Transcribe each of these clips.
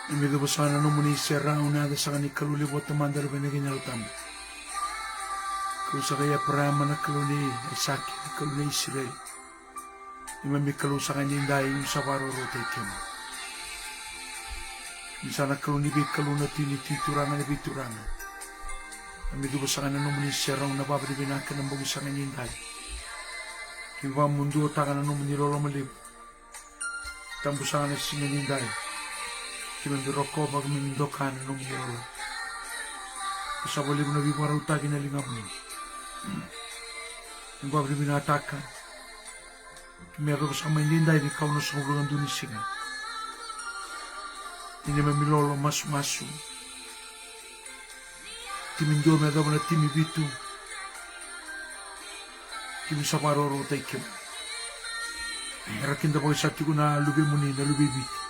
Imigo basana no muni serra una da saka ni kaluli bota mandar benegin altam. Kusa kaya prama na kaluli Isaki na kaluli Israel. Imami kalu sa kanya dahil yung sa parorote kemo. Misana kaluni bi kaluna tili titurangan na biturangan. Amigo basana no muni serra una babadi binakan ng bugi sa kanya dahil. Kiwa mundo takan no muni lolo malib. Tambusangan na singanin dahil. Kima biroko bag mindokan nung yolo. Kasabali mo na bibaraw tagi na lingam ni. Yung babri binatakan. Meron sa may linday ni kau na sumulungan dun isingan. Ini mamilolo masu-masu. Timindo me daw na timi bitu. Timi sa maroro tay kim. Rakin da boy sa tigo na lubi muni na lubi bitu.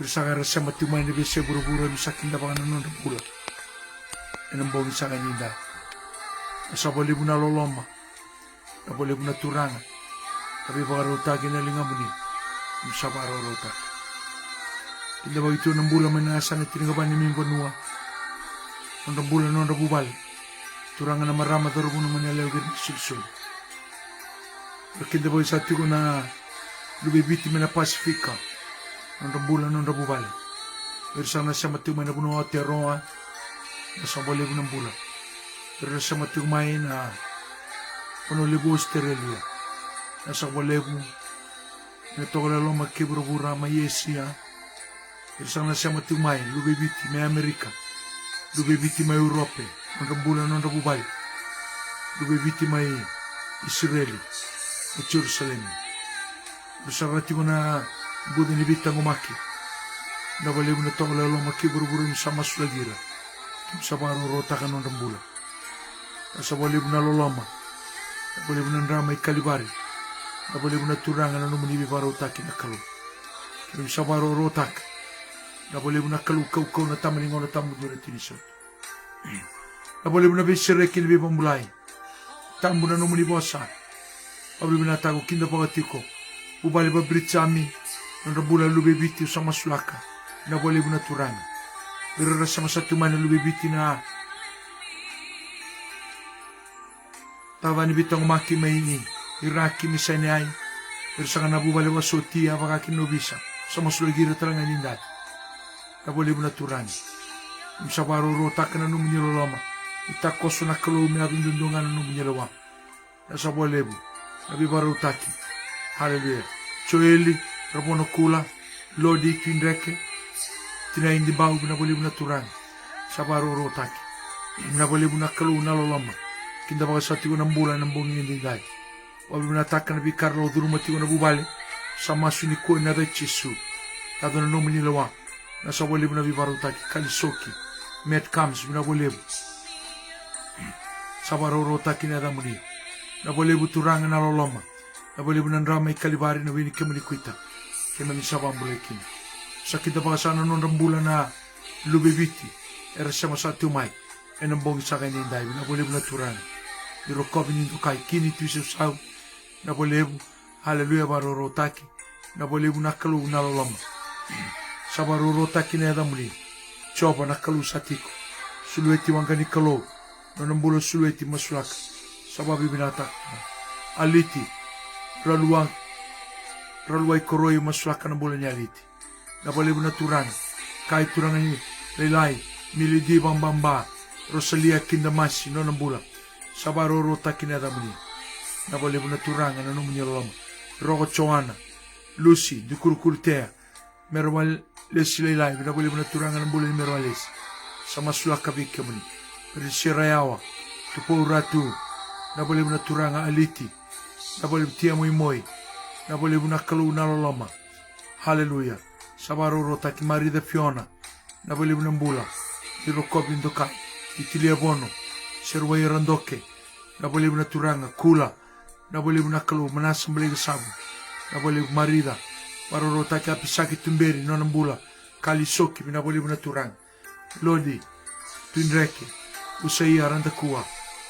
Bersakara sama timai ni bese buru-buru ni sakin da bangan non pula. Enam bongi sa kaninda. Asa boleh buna loloma. Na boleh buna turanga. Tapi bagarota kina lingam ni. Bisa barota. Kinda ba itu enam bulan menasa na tingaban ni mimbo nuwa. Enam bulan non bubal. Turanga na marama darubun manalaw gid sulsul. Kinda ba isati ko na lubibiti na Pasifika. Nung bulan nung bubal. Pero sana siya matumay na bunuha teroa. Nasa baliw ng bulan. Pero siya matumay na panulibo Australia. Nasa baliw mo. Ito ko lalo magkibura-bura mayesiya. Pero sana siya matumay. Lubibiti may Amerika. Lubibiti may Europe. Nung bulan nung bubal. Lubibiti may Israel. At Jerusalem. Pero sa rati ko na Buda ni bitang umaki. Nabali mo na ito lalo makiburu-buru yung sama sulagira. Sa parurota ka ng rambula. Nasa bali mo na loloma. Nabali mo na ramay kalibari. Nabali mo na turangan na numanibi parurota kinakalo. Kaya sa parurota ka. Nabali mo na kalukaw-kaw na tamalingaw na tamo doon na tinisot. Nabali mo na bisire kilibi pamulay. Tambo na numanibi wasa. Nabali mo na tago kinda pagatiko. Ubali ba britsami. Nung bula lubibiti sa masulaka na wali mo na turang. Pero rasa masatuman na lubibiti na tawa ni bitang umaki may iraki misay ni ay. Pero sa kanabubali wa sotia baka kinubisa sa masulagira talaga nindat. Na wali mo na turang. Yung sa parurota ka na numinyoloma. Itakoso na kalumi na dundungan na numinyolawa. Nasa wali mo. Nabibarutaki. Hallelujah. Choeli. Ramono kula, lodi kindreke, tinayin di bau binabali mo na turang, sa parurotaki. Binabali mo na kalu na lolama, kinda baka sa tigo ng bulan ng bungin hindi dahil. Wabi mo na taka na bikarlo, durumati ko na bubali, sa maso ni ko na rechisu, tato na numan nilawa, nasa wali mo na bibarutaki, kalisoki, met kams, binabali mo. Sa parurotaki na ramuni, nabali mo turang na lolama, nabali mo na ramay kalibari na winik kamalikuita. Kaya may sabang bulikin. Sakit na baka sana nung rambulan na lubibiti. Era siya masatumay. E nang bongi sa kanya hindi. Nabulib na turan. Pero kobin nito kay kinito sa saw. Nabulib. Hallelujah barorotaki. Nabulib na kalu na lolama. Sa barorotaki na yada muli. Choba na kalu sa tiko. Sulueti wang gani kalo. Nang bulan sulueti masulak. Sa babi binatak. Aliti. Raluang. Raluay koroy masulaka ng bulan niya aliti. Nabali mo na turang. Kahit turang ni Laylay, Milidi Bambamba, Rosalia Kindamasi, no ng bulan. Sa barorota kinadamuni. Nabali mo na turang, ano mo niya lama. Roko Choana, Lucy, Dukurkurtea, Merwal Les Laylay, nabali mo na turang ng bulan ni Merwales. Sa masulaka bigka mo ni. Pero si Rayawa, Tupo Ratu, nabali mo na turang aliti. Nabali mo tiya moy. Nabali mo na kalu na loloma. Hallelujah. Sa barurota ki Marida Fiona. Nabali mo ng bula. Irokob yung doka. Itilia bono. Serway randoke. Nabali mo na turanga. Kula. Nabali mo na kalu. Manasang balik sabu. Nabali mo Marida. Barurota ki apisaki tumberi. No ng bula. Kalisoki. Nabali mo na turang. Lodi. Twinreke. Usaya randakuwa.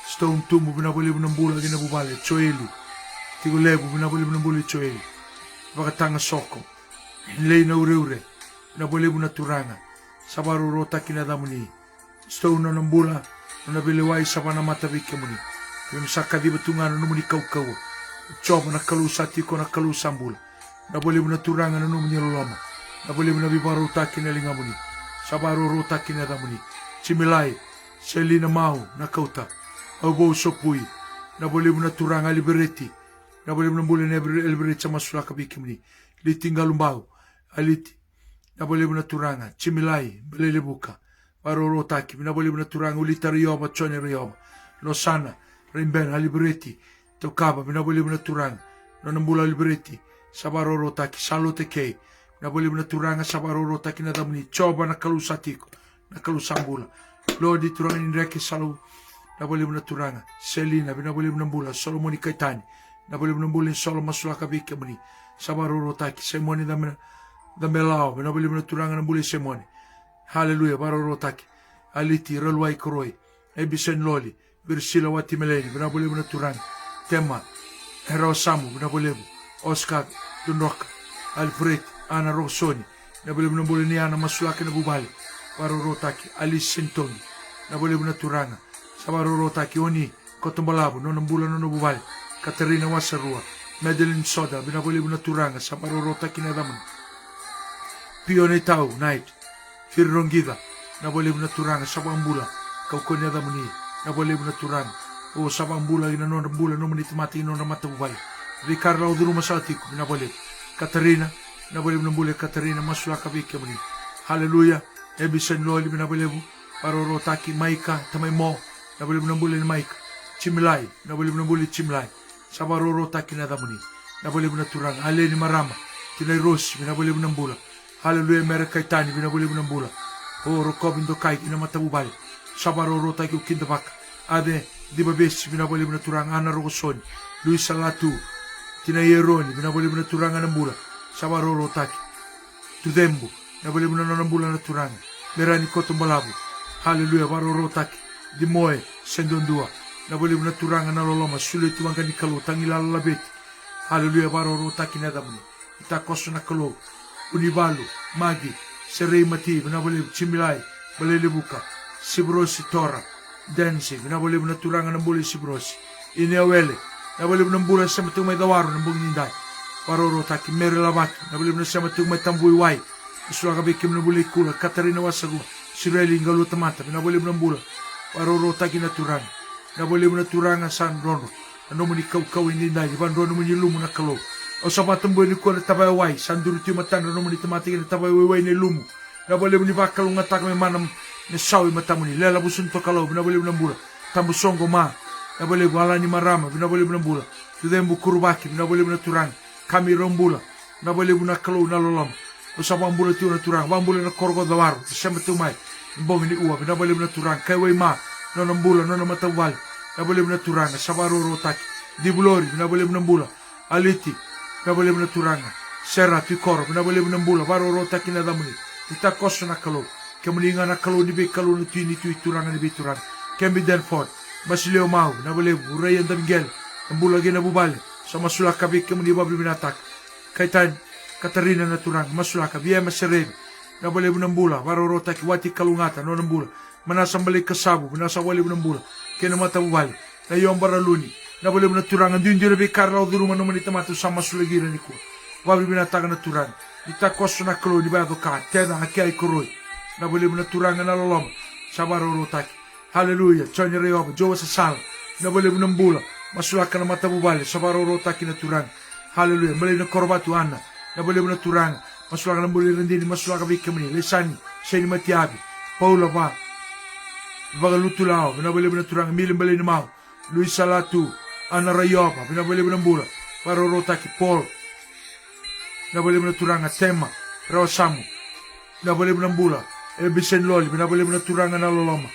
Stone tumo. Nabali mo ng bula. Ginabubali. Choeli. Tigo lebu, binabuli mo ng buli choy. Baka tanga soko. Hinlay na ure-ure. Binabolibo na turanga. Sabaruro taki na damuni. Stone ng bula. Nabiliway sa panamatawik ka muni. Yung saka di batungan na muni kau-kau. Choba na kalusa tiko na kalusa bula. Nabolibo na turanga na muni lulama. Nabolibo na bibaro taki na linga muni. Sabaruro taki na damuni. Chimilay. Selina mau na kauta. Abo sopui. Nabolibo na turanga libereti. Nabolibo na bula na libereti sa masulaka bikimni. Liting galumbao. Aliti. Nabolibo na turanga. Chimilay. Belelebuka. Baroro taki. Nabolibo na turanga. Ulita riyoma. Chone riyoma. Losana. Rimben. Libereti. Tokaba. Nabolibo na turanga. Nonambula libereti. Sabaroro taki. Salote kei. Nabolibo na turanga. Sabaroro taki na damuni. Choba na kalusatiko. Na kalusambula. Lord, turanga nindreke salu. Nabolibo na turanga. Selina. Nabolibo na bula. Solomoni kaitani. Nabolibo na bula. Solo masulaka bika muni. Sabaroro taki. Semoni damelao. Nabolibo na turanga na bula semoni. Hallelujah. Baroro taki. Aliti. Ralwai koroi. Ebisen loli. Virsila wati meleni. Nabolibo na turanga. Tema. Hero Samu. Nabolibo. Oscar. Dunroka. Alfred. Ana Rosoni. Nabolibo na bula ni Ana masulaka na bubali. Baroro taki. Alice Sintoni. Nabolibo na turanga. Sabaroro taki. Oni. Kotombalabo. Nonambula nonobubali. Katarina Wasarua. Madeline Soda. Binabolibo na turanga. Sabaroro taki na daman. Pione tau. Night. Firrongida. Nabolibo na turanga. Sabambula. Kaukonya damani. Nabolibo na turanga. O sabambula. Inanonambula. Nomanitmati. Inonamata bubali. Ricardo Auduruma Saltico. Binabolibo. Katarina. Nabolibo na bule. Katarina. Masulaka bika mani. Hallelujah. Ebisen loli. Binabolibo. Baroro taki. Maika. Tamay mo. Nabolibo na bule ni Maika. Chimlay. Nabolibo na bule Chimlay. Sabaroro taki na damuni. Nabolibo na turanga. Aleni Marama. Tinay Rose. Binabolibo ng bula. Hallelujah. Mera Kaitani. Binabolibo ng bula. O Rokobin do Kai. Inamatabubali. Sabaroro taki ukindabak. Ade. Di babes. Binabolibo na turanga. Ana Rogosoni. Luis Salatu. Tinay Eroni. Binabolibo na turanga ng bula. Sabaroro taki. Tudembo. Nabolibo na ng bula na turanga. Merani Kotombalabo. Hallelujah. Baroro taki. Di Moe. Sendondua. Nabolibo na turanga na loloma. Sulit tuwang ka ni kalo. Tangila lalabeti. Hallelujah. Baroro taki na damuni. Itakoso na kalo. Unibalo. Magi. Serei Mati. Nabolibo. Chimilay. Balilibuka. Sibrosi Tora. Dancing. Nabolibo na turanga ng buli Sibrosi. Ineawele. Nabolibo ng bula sa matong may dawaro ng bunginday. Baroro taki. Mary Lavaki. Nabolibo na sa matong may tambuiway. Isula ka bikim ng buli kula. Katarina Wasagu. Sireli Ngalutamata. Nabolibo ng bula. Baroro taki na turanga. Nabolibo na turanga San Rono. Ano mo ni kau-kau ininday. Iban Rono mo ni lumo na kalo. O sa patumboy ni kuwa na tabayaway. San Duriti matan. Ano mo ni tamatingin na tabayaway ni lumo. Nabolibo ni bakalong nga tak may manam na sawi matamu ni. Lelabusun to kalo. Binabolibo ng bula. Tambusongo ma. Nabolibo ala ni Marama. Binabolibo ng bula. Tudembo kurubaki. Binabolibo na turanga. Kami rombula. Nabolibo na kalo na lolom. O sa bambula tiyo na turanga. Bambula na korgo dawaro. Siyempre tumay. Mbong ni uwa. Binabolibo na turanga. Kayway ma. Nonambula, nonamatawal. Nabolibo na turanga. Sabaroro taki. Dibulori. Binabolibo ng bula. Aliti. Binabolibo na turanga. Sera. Tikoro. Binabolibo ng bula. Baroro taki na damuni. Itakoso na kalo. Kamulinga na kalo ni kalo na tuyi turanga ni turanga. Kembi Denford. Basilio Mau. Binabolibo. Urayan Damigel. Ang bula ginabubali. Sa masulaka bik kamuni babli binatak. Kaitan. Katarina na turanga. Masulaka. Biema Serebe. Binabolibo ng bula. Baroro taki. Wati kalungata. Nonambula. Manasang balik kasabu, manasang wali ng bula, kaya mata bubali, na yung baraluni, nabali mo na turangan, din na bikarla o duruman naman itamato sa masulagiran ni ko. Wabli binatagan na turangan, itakoso na kalo, ni bago ka, tena haki ay kuroy, nabali mo na turangan na lolom, sa barorotaki. Hallelujah, Tsonya Rehoba, Jowa sa sala, nabali mo ng bula, masulakan na mata bubali, sa barorotaki na turangan. Hallelujah, bali na korbatu ana, nabali mo na turangan, masulakan ng buli rindini, masulakan bikamani, lisani, siya ni Matiabi, Paula ba, Bagalutulao, binabalibo na turang, milimbali na mau, Luis Salatu, Ana Rayopa, binabalibo ng bula, Barorotaki, Paul, binabalibo na turang, Tema, Rawasamu, binabalibo ng bula, Ebisen Loli, binabalibo na turang, Naloloma,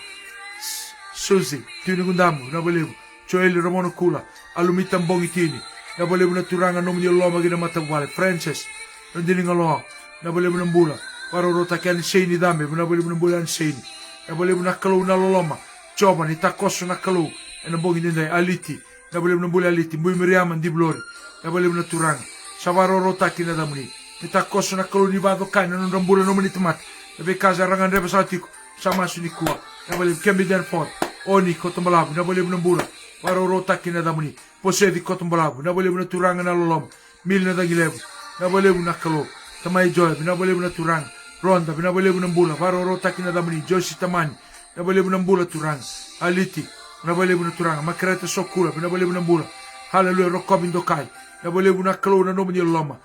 Suzy, Tinigundamo, binabalibo, Joel Ramono Kula, Alumitang Bongitini, binabalibo na turang, Nominyo Loma, Ginamatabwale, Frances, Nandining Aloha, binabalibo ng bula, Barorotaki, Anseni Dame, binabalibo ng bula, Anseni, nabolibo na kalo na loloma. Choba ni takoso na kalo. Nabongi ninday aliti. Nabolibo na buli aliti. Mbuy Miriaman di blori. Nabolibo na turang. Sabaroro taki na damuni. Itakoso na kalu ni bado kai na nondambula no manit mat. Nabe kaza rangan reba satiko sama sunikua. Nabale kembi den fort. Oni kotombalabu nabale nambula. Waro rota kina damuni. Posedi kotombalabu nabale na turanga na lolom. Mil na dagilebu. Nabale na kalo. Tamai joy nabale na turanga. Ronda nabale nambula. Waro rota kina damuni. Josi tamani. Nabale nambula turanga. Aliti nabale na turanga. Makreta sokula nabale nambula. Hallelujah rokobin dokai. Nabale na kalo na nomani loma.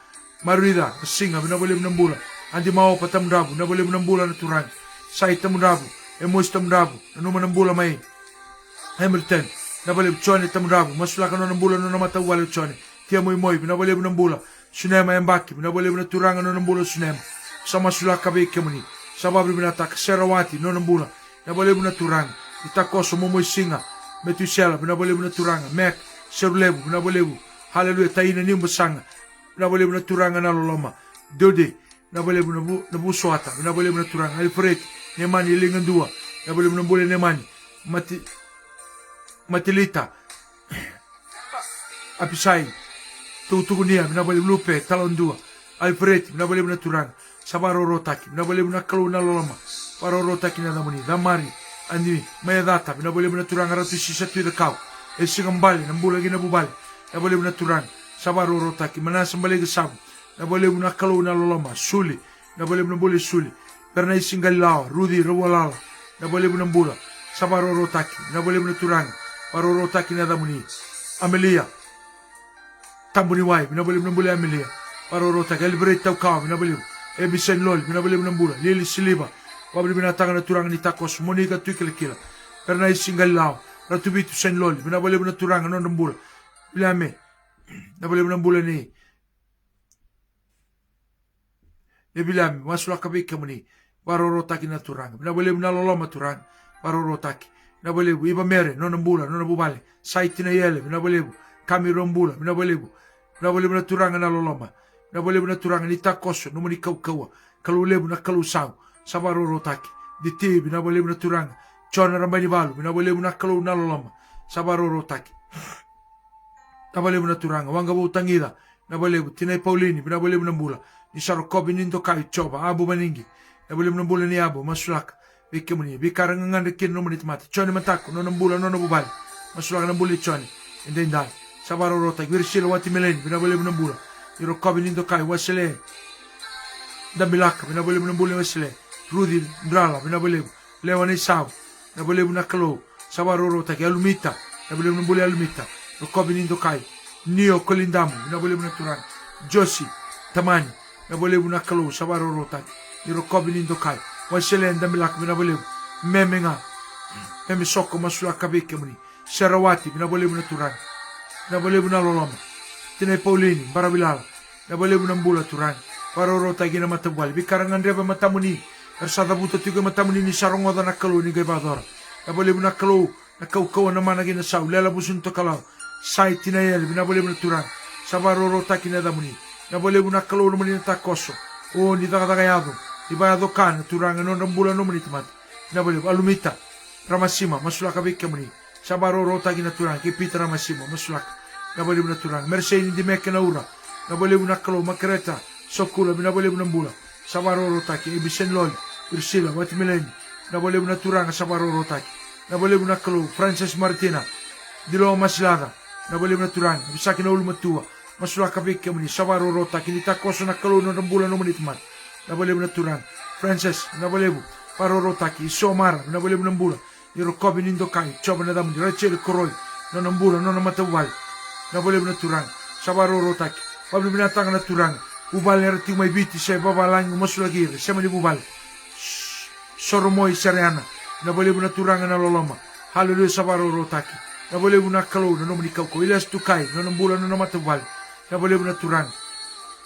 Marida, singa, nabole nambula. Andi mau patamdabu, nabole nambula na turang. Sai tamdabu, emois tamdabu, nanu nambula mai. Hamilton, nabole chone tamdabu, masulaka no nambula no namata wale chone. Tia moi moi, nabole nambula. Sunema embaki, nabole na turanga no nambula sunema. Sama sulaka be kemuni. Sababu binataka Serawati no nambula. Nabole na turanga. Itakoso momoi singa. Metusela, nabole na turanga. Mek, serulebu, nabole. Hallelujah, taina nimbo sanga. Nabole na turanga na loloma. Dode, nabole na buswata, nabole na turanga. Alfred, nemani lingandua. Nabole na bole nemani. Matilita. Apisai. Tutugunia, nabole lupe, talondua. Alfred, nabole na turanga. Sabaro rotaki, nabole na kalu na loloma. Paro rotaki na damuni. Damari, andi, maya data, nabole na turanga ratu sisa tuida kau. Esigambali, nambula gina bubali. Nabole na turanga. Sabaro rotaki manasa mbalega sabu na bole na kalu na loloma suli na bole na bole suli perna isingalao rudi rawalala na bole na bula sabaro rotaki na bole na turanga paro rotaki na damuni Amelia tambuni wai na bole na bole Amelia paro rotaki elbreta ukaw na bole ebisen lol na bole na bula lili siliba wabli na tanga na turanga ni takos monika tuikilkila perna isingalao ratubitu sen lol na bole na turanga no bula bilame nabole na bula ni bilami masula kabe kamuni warorotaki na turang nabole na loloma turang warorotaki nabole iba mere no nambula no nabubale saiti na yele nabole kami rombula nabole na turang na loloma nabole na turang ni takoso no mani kaukawa kalulebu na kalusau sabarorotaki ditibi nabole na turang chona rambani balu nabole na kalu na loloma sabarorotaki nabalebu na turanga wanga utangida nabalebu tinai Paulini nabalebu na mbula ni sarokobi nindo kai choba abu maningi nabalebu na mbula ni abu masulaka bikemuni bikaranga ngande kin no manit mata choni matako no mbula no bubali masulaka na mbuli choni endenda sabaro rota gwirshilo wati meleni nabalebu na mbula irokobi nindo kai wasele dambilaka nabalebu na mbula wasele rudi ndrala nabalebu lewani saw nabalebu na kalo sabaro rota alumita nabalebu na mbula alumita Rokobi nindo kai Nio kolindamu nabole na turang Josi tamani nabole na kalu sabaro rotan ni rokobi nindo kai waselen damilak nabole memenga meme soko masula kabike muni Serawati nabole na turang nabole na loloma tinai Paulini barabilala nabole na mbula turang paro rota gina matabwali bikarangan reba matamuni ersada buta tiga matamuni ni sarongoda na kalu ni gebadora nabole na kalu na kau na mana gina sau lela busun to kalau sai tinayel nabole na turang sabaro rota kina damuni nabole na kalu no mani takoso o ni daga yado ibayado kan turang no nambula no mani tamat nabole alumita ramasima masulaka bike muni sabaro rota kina turang kipita ramasima masulaka nabole na turang merseni di mekena ura nabole na kalu makreta sokula nabole na mbula sabaro rota ki ibisen lol ursila wat mileni nabole na turang sabaro rota nabole na kalu Frances Martina dilo maslada nabole na turang bisa kina ulu matua masulaka bike muni sabaro rota kini takoso na kalu no mbula no mani tamat nabole na turang Frances nabole paro rota ki somar nabole na mbula irokobi nindo kai choba na damu rachel koroi no mbula no matawal nabole na turang sabaro rota ki pabli binatang na turang ubal erti mai biti se babalang masulagir sama di bubal soromoy seriana nabole na turang na loloma hallelujah sabaro rota ki nabole na kalu no mani kauko ilas tukai no mbula no matawal nabole na turang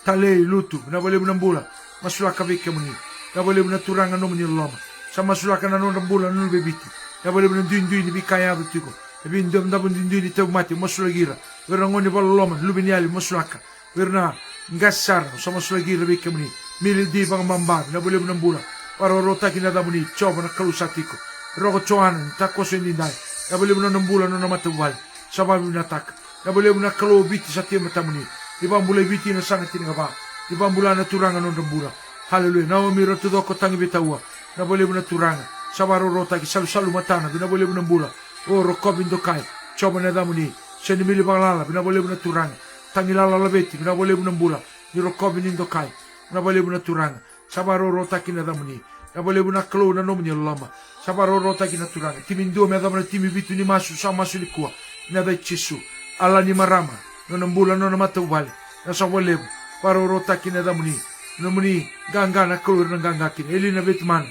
tale lutu nabole na mbula masulaka bike muni nabole na turang no mani loloma sama masulaka na no mbula no bebiti nabole na dindu ni bikaya butiko bindom dabun dindu ni tawmati masulagira werangoni baloloma lubiniali masulaka werna ngasar sama masulagir bike muni mili di bang mamba nabole na mbula paro rota kina damuni choba na kalu satiko rogo choana takoso indai nabole na mbula no matawal sababu na tak nabole na kalu biti satia matamuni ibang bulay biti na sangat tinga ba Di bambula na turanga non rambula. Haleluya. Na umiro tu doko tangi bitaua. Na boleh na turanga. Sabaro rota ki salu matana. Bina boleh na bula. O rokobin dokai. Coba na damuni. Seni mili banglala. Bina boleh na turanga. Tangi lala labeti. Bina boleh na bula. Ni rokobin indokai. Bina boleh na turanga. Sabaro rota ki na damuni. Na boleh na klo na nomni lama. Sabaro rota ki na turanga. Timi ndo me damuni timi bitu ni masu sa masu ni kuwa. Na da chisu. Ala ni marama. Nona mbula nona matubali. Na sabolebu. Paro rota ki na damuni. Nomuni ganga na klo na ganga ki. Elina betman.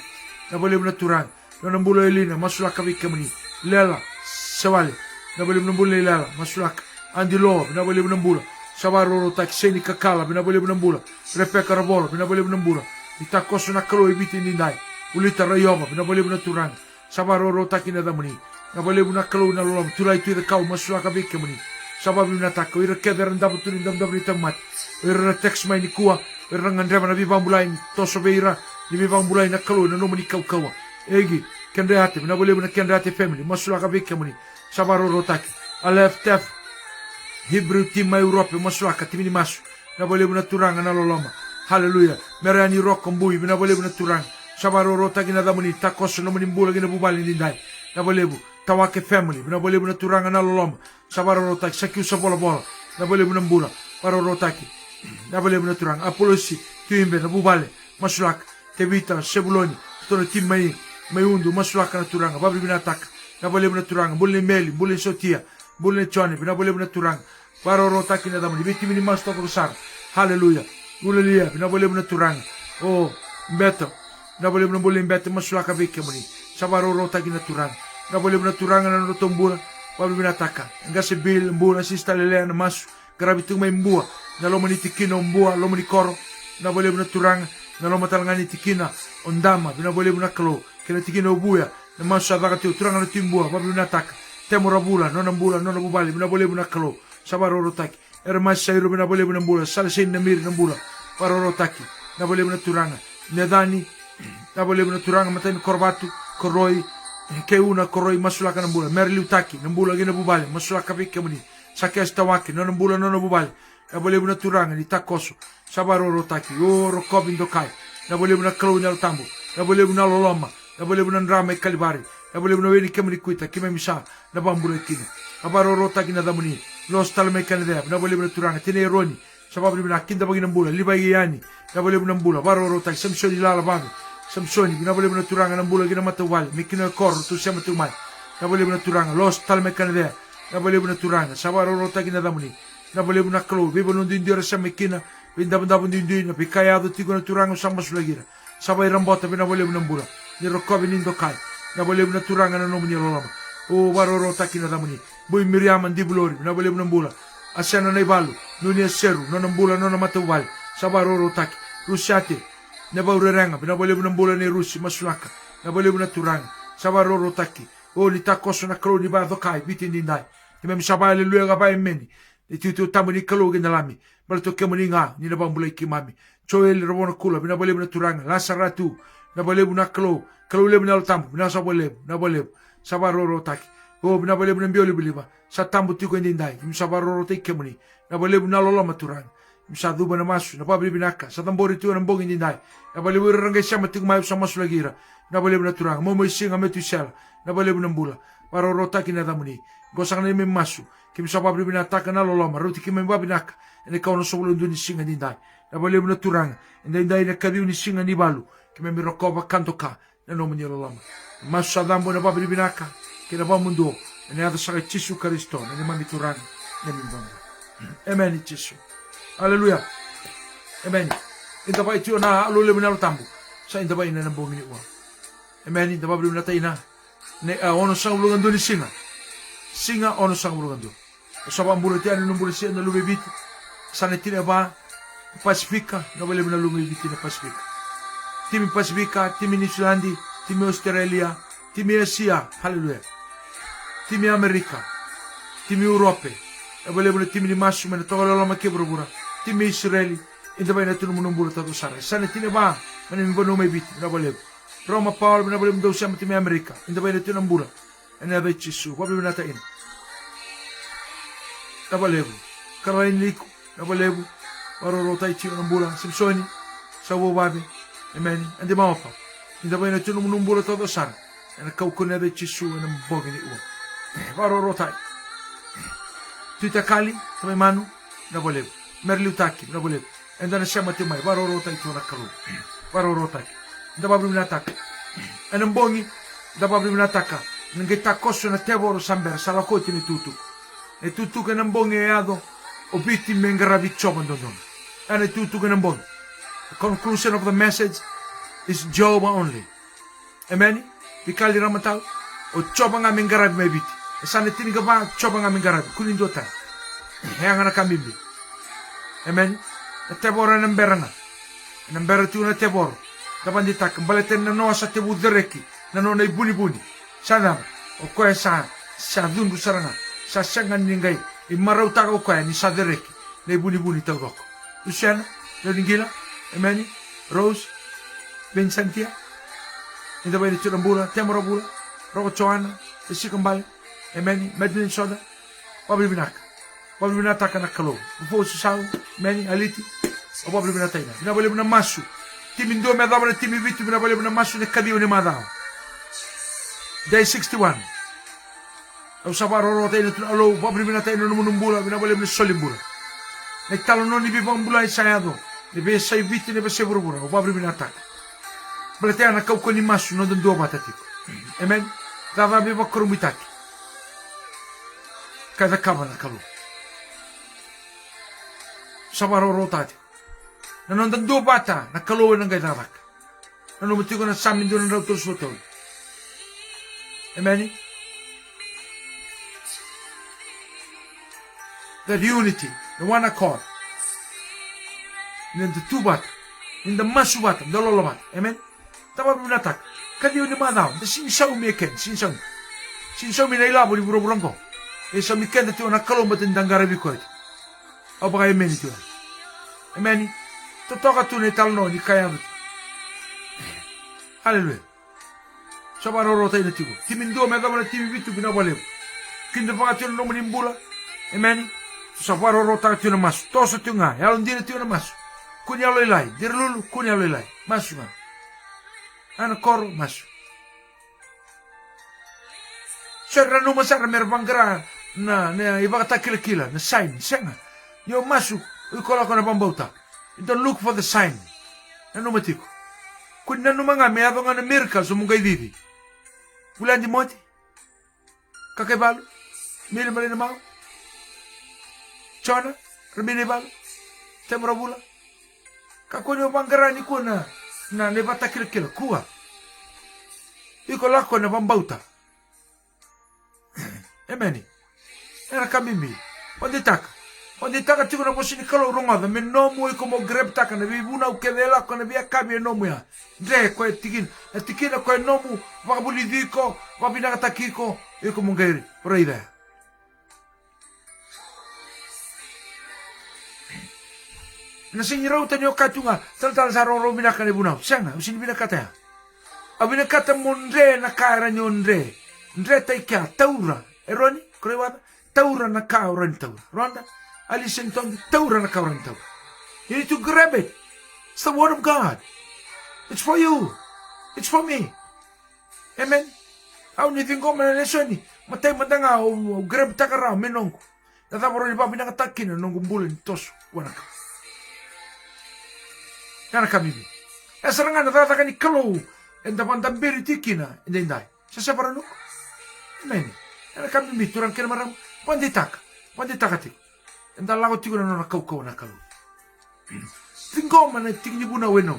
Na boleh na turanga. Nona mbula elina masulaka vika muni. Lela sewale. Na boleh na mbula lela masulaka. Andi lo na boleh na mbula. Sabaro rota ki seni kakala. Na boleh na mbula. Repeka rabolo. Na boleh na mbula. Itakoso na kalo ibiti nindai. Ulita rayoma. Na boleh na turanga. Sabaro rota ki na damuni. Na boleh na kalo na lolom. Tulai tu kau masulaka vika muni. Sababu na tako. Ira keder ndabu tu ndam ni tamat. Ira teks mai ni kuwa. Ira ngandrema na bibang bulai. Toso beira. Ni bibang bulai na kalo na nomani kau kawa. Egi. Kendreate. Na boleh na kendreate family. Masulaka vika muni. Sabaro rota ki. Alef tef. Hebrew tim mai Europe. Masulaka timini masu. Na boleh na turanga na loloma. Haleluya. Merani rok mbui. Na boleh na turanga. Sabaro rota ki na damuni. Takoso na mbula ki na bubali nindai. Na boleh tawake family. Na boleh na turanga na loloma. Sabaro rota ki. Sakiu sa bola. Na boleh na mbula. Paro rota ki. Na boleh na turanga. Apolosi. Tuimbe na bubali. Masulaka. Tevita. Sebuloni. Tono tim mai. Mai undu. Masulaka na turanga. Babri binataka. Na boleh na turanga. Bule meli. Bule sotia. Bule chone. Na boleh na turanga. Paro rota ki na damuni. Biti mini masu toko besar. Haleluya. Ulelia. Na boleh na turanga. Oh. Mbeto. Na boleh na bule mbeto. Masulaka vike muni. Sabaro rota ki na turanga. Na boleh na turanga na rotombula. Babri binataka. Ngase bil. Mbula. Sista lelea na masu. Grabitung may mbua. Na lomo ni tikina mbua. Lomo ni koro. Na boleh na turanga. Na lomo talangani tikina. Ondama. Na boleh na kalo. Kena tikina ubuya. Na masu sa vakati. Turanga na timbua. Babri binataka. Temo rabula. Nona mbula. Nona bubali. Na boleh na kalo. Sabaro rotaki. Era mas sairu na boleh na mbula. Salasin na mir na mbula. Paro rotaki. Na boleh na turanga. Nedani. Na boleh na turanga. Matay korbatu. Koroi. Keuna koroi masulaka na mbula. Merli utaki. Na mbula gina bubali. Masulaka vike muni. Sakesta waki. Nona mbula nona bubali. Na boleh na turanga. Ni takoso. Sabaro rotaki. O rokobin dokai. Na boleh na kalo na tambu. Na boleh na loloma. Na boleh na ndrama e kalibari. Na boleh na weni kemuni kuita. Kime misa. Na bambula ikina. Abaro rotaki na damuni. Los talme kanadea. Na boleh na turanga. Tine eroni. Sababu na kinda bagi na mbula. Liba yani. Na boleh na mbula. Baro rotaki. Samsoni lala babi. Samsoni. Na boleh na turanga. Na mbula gina matawali. Mikina koro. Tu siya matumay. Na boleh na turanga. Los talme kanadea. Na boleh na turanga. Sabaro rotaki na damuni. Na boleh na kalo. Biba nundindira sa mikina. Bindabandabon dindin. Pikayado tigo na turanga sa masulagira. Sabay rambota. Na boleh na mbula. Ni rokobi nindokai. Na boleh na turanga na nomu ni loloma. O baro rotaki na damuni. Boy Miriam di bulori. Na boleh na mbula. Asana na ibalu. Nuni seru. Nona mbula nona matawali. Sabaro rotaki. Rusyate. Na baurerenga. Na boleh na mbula ni Rusi. Masulaka. Na boleh na turanga. Sabaro rotaki. O ni takoso na kalo ni ba dokai. Bitin dindai. Kime misabay leluya ka ba imeni. Itutu tamu ni kalo ginalami. Balto kemo ni nga. Ni na bambula ikimami. Choel rabona kula. Na boleh na turanga. Lasaratu. Na boleh na kalo. Kalo lebu na tambu. Na saboleb. Na boleh. Sabaro rotaki. O na boleh na bioli biliba. Sa tambu tiko indindai. Sabaro rotaki kemo ni. Na boleh na lolo maturanga. Sa duba na masu. Na pabili binaka. Sa tambori tuwa na mbong indindai. Na boleh rangay siya matigo mayo sa masulagira. Na boleh na turanga. Momo isinga metu isela. Na boleh na mbula. Paro rotaki na damuni. Gosang na ime masu. Kim sa pabili binataka na loloma. Roti kim imba binaka. Ene kao na sobolo ndu ni singa indindai. Na boleh na turanga. Indindai na kadiu ni singa ni balu. Kim ime rokoba kanto ka. Na nomo ni loloma. Masu sa dambo na pabili binaka. Kina ba mundo. Ene ada sa Jesu Kristo. Ene mami turanga. Ene mbanga. Amen Jesu. Haleluya. Amen. Inta ba ito na alule mo na tambo. Sa inta ba ina ng bongini uwa. Amen. Inta ba na tayo na. Ono sang ulungan doon ni Singa. Singa ono sang ulungan doon. Sa ba ang bulati ano nung bulati na lumibit. Sa netin ba Pasifika. Na wala mo na lumibit na Pasifika. Timi Pasifika. Timi New Zealand. Timi Australia. Timi Asia. Haleluya. Timi Amerika. Timi Europe. Wala mo na timi ni Masu. Mana tawala lang makibura-bura. Timi Israeli. Inta ba na tunong munong bulat ato sara. Sa netin ba. Manin ba lumibit. Na wala mo. Roma Paul. Na wala mo daw siya matimi Amerika. Inta ba na tunong bulat. Ano ba Jesu? Wala mo na tayo. Na wala mo. Karain liko. Na wala mo. Warorota iti ng bula. Simsoni. Sa wawabi. Amen. Andi mawapa. Inda ba ito nung bula todo san. Ang kaukuna da chisu ng bogi ni uwa. Warorota. Tuita kali. Tamay manu. Nabolev. Merliutaki. Nabolev. Enda na siya matimay. Warorota ito na kalu. Warorota. Inda ba brinataka. Anong bongi. Inda ba brinataka. Nangita koso na tevoro samber. Salakoti ni tutu. E tutu ka ng bongi eado. Obiti mengaravi chobandon. And tutu ka ng bongi. The conclusion of the message is Job only. Amen? Bikali ramatao. O choba nga mengaravi may biti. E sana tiniga ba choba nga mengaravi. Kulindo tayo. Hea nga na kamimbi. Amen? Na tevoro ng bera nga. Ng bera tiyo na tevoro. Dapan di tak. Balatin na noa sa tebu dereki. Na noa na ibuni-buni. Sana. O kaya sa dundu saranga. Sa syangan ningay. Imaraw taka o kaya ni sa dereki. Na ibuni-buni tao doko. Luciana. Lodingila. Amen? Rose. Vincentia. Inda ba ito ng bula. Temora bula. Roko Choana. Isi kembali. Amen? Madeline Soda. Wabli binaka. Wabli binataka na kalo. Bufo susaw. Amen? Aliti. O wabli binatay na. Binabali mo na masu. Timindo me dava na timi vitu. Binabali mo na masu ni kadiyo ni madao. Day 61. Au sabaro rote ina tuna alo. Wabli binatay na numunong bula. Binabali mo na solim bula. Nagtalo no ni bibang bula isayado. Ni besa vitu ni besa bura-bura. O wabli binataka. Berarti anak kau ni masu no dan dua mata tiku. Amen. Dava biba kurumitaki. Kada kabana kalu. Sabaro rotati. Nanon dan dua bata na kalu ng gaidarak. Nanon mati ko na samin doon ng rautul sotol. Amen. That unity, the one accord. In the two bata, in the masu bata, the lolo bata. Amen. Tama binatak. Kadiyo ni manaw. Da sinsaw mi ken. Sinsaw. Sinsaw mi na ilabo ni buro-burang ko. E sa mi ken dati o nakalong batin danggarabi ko ito. O baka amen ito. Amen. Totoo ka tunay talno ni kaya mo ito. Hallelujah. Sa marorotay na tigo. Timindo may dama na timibitu binabaliw. Kinda pa ka tiyo na manimbula. Amen. Sa marorotay tiyo na maso. Toso tiyo nga. Yalong di na tiyo na maso. Kunyalo ilay. Dirlulu kunyalo ilay. Maso nga. Ano koro masu. Sera numa sara merbangra na iba kata kila-kila na sign senga. Yo masu ikola ko na pambauta. You don't look for the sign. Ano matiko. Kun nanu mga meado nga na miracle sumugay didi. Bulan di moti. Kakebalo. Mili mali na mao. Chona. Rabini balo. Temura bula. Kakunyo bangra ni ko na nebata kila-kila kuwa. Iko lako na pambauta. Amen. Era kamimi. Onde taka tiko na posini kalo rongada. Me nomu iko mo greb taka na bibuna ukedela ko na bia kabi nomu ya. Dre ko tikin. Tikina ko nomu wakabuli diko. Wabinaka takiko. Iko mo gairi. Reida. Nasing irautan yo katunga. Tal sa roro binaka ni bunaw. Sanga. Usini binakata ya. Abinakata mondre na kaira nyo ndre. Ndre taika. Taura. Eroni. Kurewada. Taura na kaura ni taura. Rwanda. Alisentong. Taura na kaura ni taura. You need to grab it. It's the word of God. It's for you. It's for me. Amen. Au ni tingo manalesoni. Matay mandanga. Grab takara. Menongko. Natabaro ni pa binakatakin. Nongumbulin. Toso. Wanaka. Yana kami. Serangan natatakan ni kalau enda pandambiri tikina enda indai. Sa parano. Amen. Yana kami turang kena maram panditaka tik. Enda lago tigo na nakau na kalau. Tingko mana tingni buna weno.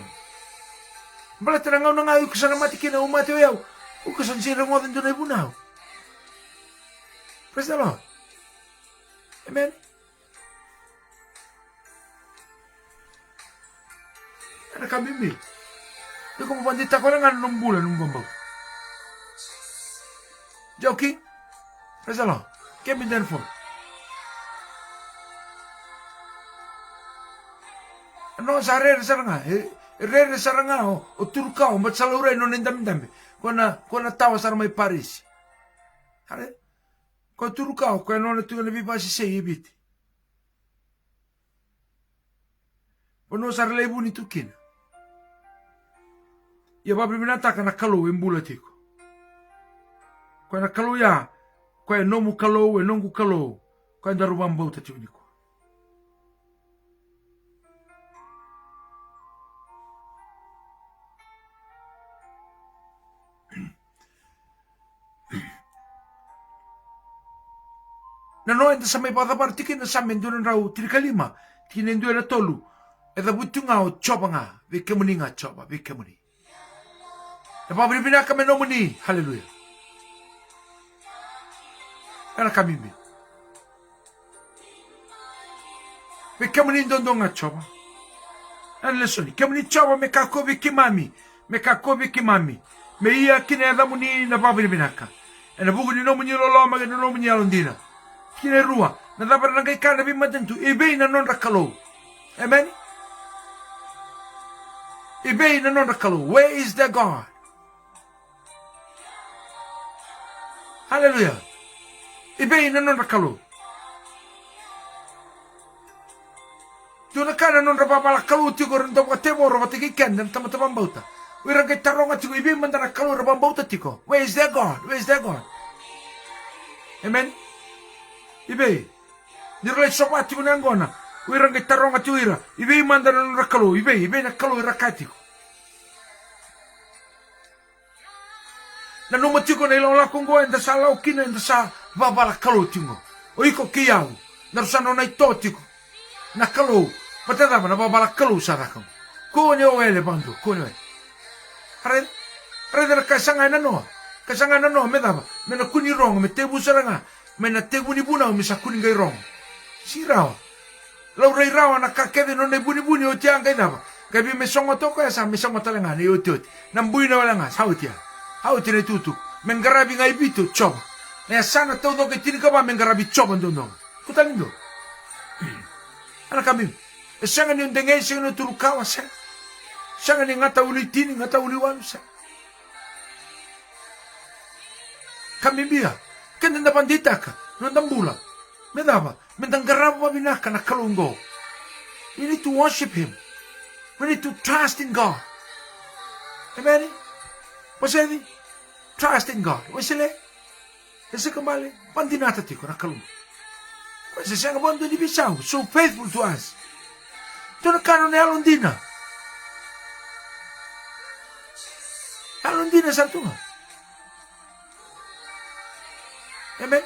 Bala tenang na ngayu kesana mati kina umate yau. Ukasan sira ngodan dunay bunaw. Praise the Lord. Amen. Ana kamimi. Iko mapandita ko lang anong bulan ng bambaw. Joking? Praise the Lord. Kemi den for. Ano sa rere saranga? Rere saranga o turka o matsalure no nindam-dami. Kona tawa sa may Paris. Hare? Ko turka o kaya no natuwa na bibasi sa ibit. Pono sarle buni tukin. Ia babi binata kana kalau embula tiko. Ko na kalau ya, ko nomu kalau nongu kalau, ko ndaru bambau tatuniko. Na no enta sa may patabar tikin na sa mendunan raw tirikalima, tinendu na tolu. Eda butunga o chopa nga, vikemuni nga chopa, vikemuni. Na pabibina kami no muni, hallelujah. Kana kami mi. Vikemuni ndondo nga chopa. Ana lesoni, kemuni chopa me kako vikimami, me kako vikimami. Me ia kine eda muni na pabibina ka. Ena bugu ni no muni lolo maga no muni alondina. Kine rua, na dapat nangay ka na bimadentu, ibay na non rakalo. Amen? Ibay na non rakalo. Where is the God? Hallelujah. Ibay na non rakalo. Tuna ka na non rapapala kalu tigo rinto ka temo ro matiki kenden tama-tamang bauta. Wirang kay taronga tigo ibay man na rakalo rapang bauta tiko. Where is the God? Where is the God? Amen? Ibe, nirlay sopati ko nangona. Wirang kay tarong at uira. Ibe mandara ng rakalo. Ibe nakalo irakati ko. Nanumati ko na ilang lakong ko. Enda sa laukina, enda sa babalakalo tingo. O iko kiyaw. Narusano na itoti ko. Nakalo. Patadama na babalakalo sa rakong. Kone o ele bando. Kone o ele. Hared na kasangay na no. Kasangay na no. Medaba. Mena kunirong. Metebu saranga. Mena teguni buna misa kuning kay rong. Siraw. Lauray raw na kakede no na buni o tiang kay daba. Kay bi mesongo to ko sa mesongo talanga ni utot. Nambuy na wala nga sautia. Hauti na tutuk. Mengarabi nga ibito choba. Na sana todo kay tini ka ba mengarabi choba ndono. Kutalindo. Ana kami. Esanga ni ndengay sing no turukawa sa. Sanga ni ngata uli tini ngata uli wan sa. Kami biya. Kanda na pandita ka, nandambula. Medaba, mendangaraba binaka na kalungo. You need to worship Him. We need to trust in God. Amen? Pasedi? Trust in God. Wasile? Kasi kembali, pandinata tiko na kalungo. Kasi siya kabando ni Bisaw, so faithful to us. Ito na kanon ni Alondina. Alondina sa ito nga. Amen.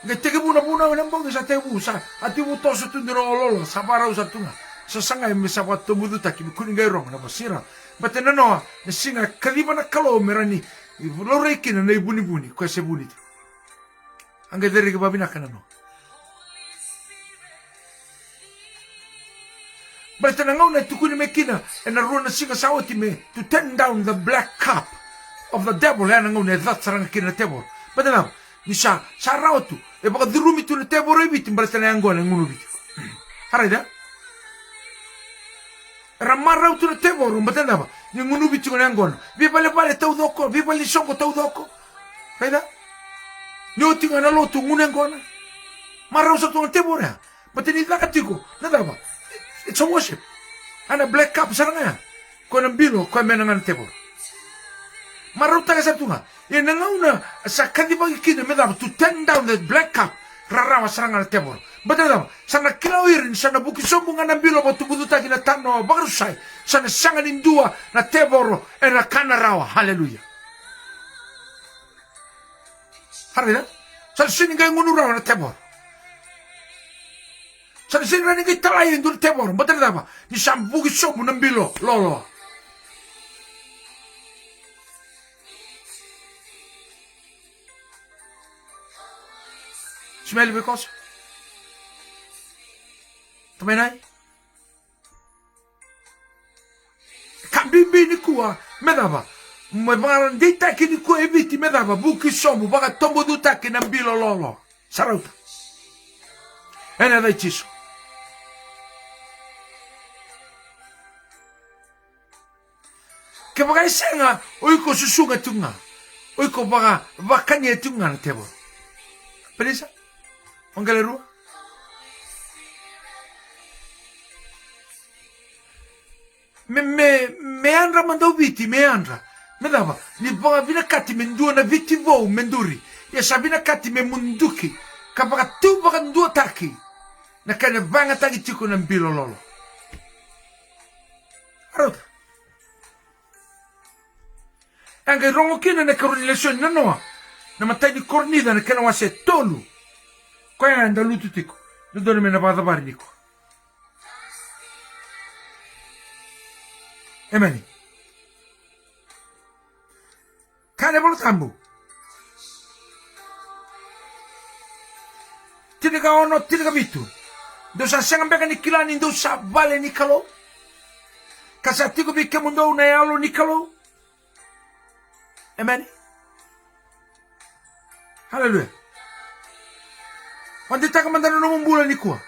Ngeteke buna-buna nambong sa tebu sa atibu toso tu ndiro ololo sa parau sa tunga. Sa sangay mi sa watu muduta ki kuning gairong na basira. Batena no na singa kaliba na kalo merani. Loreki na ibuni-buni ko se bunit. Anga dere ke babina kana no. But the Nangona Tukuni Mekina and the Runa Singa Sauti me to turn down the black cup of the devil and Nangona that's Rankina table. But now, Nisha, Sarautu, about the room to the table rebit in Bratanango and Munubit. Harada Ramara to the table room, but never, you Munubit to Angon. Vipale Taudoko, Vipali Soko Taudoko. Haida? Nothing on a lot to Munangona. Marosa to the table, but then it's like a tico, Nadava. It's a worship. And a black cup saranga. Kung ang bilo, kung may nangang tebor. Maruta ka sa tunga. Yan nangauna sa kadibang ikina medam to turn down the black cup. Rarawa saranga na tebor. But nadam, sa nakilawirin, sa nabukisombungan ng bilo mo tumuduta kinatano, bagarusay, sa nasangan indua na tebor e na kanarawa. Hallelujah. Harina? Sa siningay ngunurawa na tebor. Sa siningay ngay talayin doon tebor. Ba't na ba? Ni sambukisombun ng bilo. Lolo. Smell because? Tamay na? Kambimbi ni kuwa, medaba. Mga dita kini kuwa eviti medaba. Buki somu, baka tombo duta kinambilo lolo. Sarauta. Ena da chiso. Ke baka isenga, oiko susunga tunga. Oiko baka vakanye tunga na tebo. Penisa? Ongale rua? Me andra mandau viti, me andra. Me dava, ni bonga vina kati me ndua na viti vou, me nduri. Ya sabina kati me munduki. Kapaka tu baka ndua taki. Na kane vanga taki tiku na mbilo lolo. Arota. Angai rongo kina na karuni lesoni na noa. Na matai ni kornida na kena wase tolu. Kwa ya anda lutu tiku. Nudone me na badabari niko. Emani. Kane bolo tambu. Tinaga ono, tinaga bitu. Dosa senga beka ni kilani dosa vale ni kalo. Kasa tiku bike mundo na yalo ni kalo. Amen. Hallelujah. Wante taka mandano no mbula ni kuwa.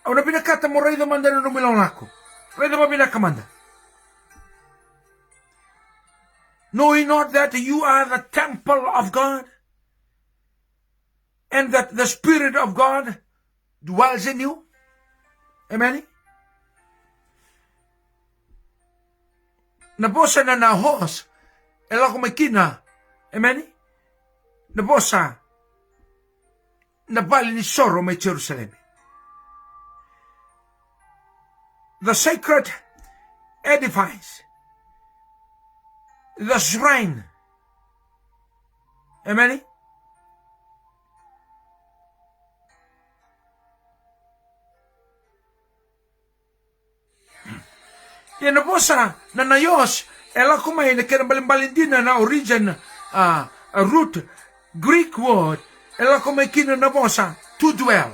Una bina kata mo raido mandano no milong lako. Raido ma bina kamanda. Know ye not that you are the temple of God? And that the Spirit of God dwells in you? Amen? Nabosa na nahos, ela kumekina, amen? Nabosa, nabali ni soro may Jerusalem. The sacred edifice, the shrine, amen? Yan nabosa na nayos, ela kumay na kinabalimbalitin na origin, root, Greek word, ela kumay kina nabosa, to dwell.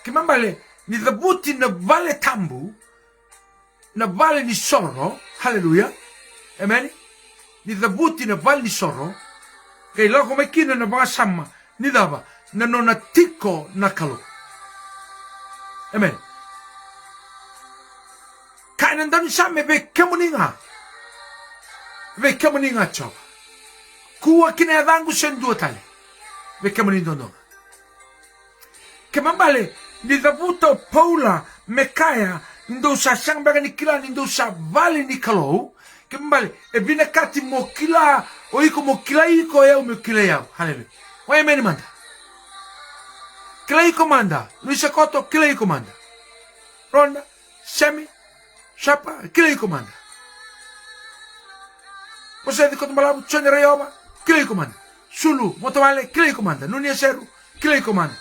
Kimambali, ni dabuti na vale tambu, na vale ni soro, hallelujah, amen? Ni dabuti na vale ni soro, kay ela kumay kina na mga sama, ni daba, na nonatiko na kalo. Amen? Kanan dan sa me be kemuninga. Be kemuninga cho. Kuwa kinadangu sendu tale. Be kemunindo no. Kemambale ni dabuto Paula Mekaya ndo sa sangbaga ni kila ndo sa vale ni kalo. Kemambale e bina kati mo kila o iko mo kila iko ya mo kila ya. Hallelujah. Wa amen manda. Kila iko manda. Luisa Koto kila iko manda. Ronda Semi Shapa, kila iko manda. Você de Cotombalabu, Tchone Rayoba, kila iko manda. Sulu, Motomale, kila iko manda. Nunia Seru, kila iko manda.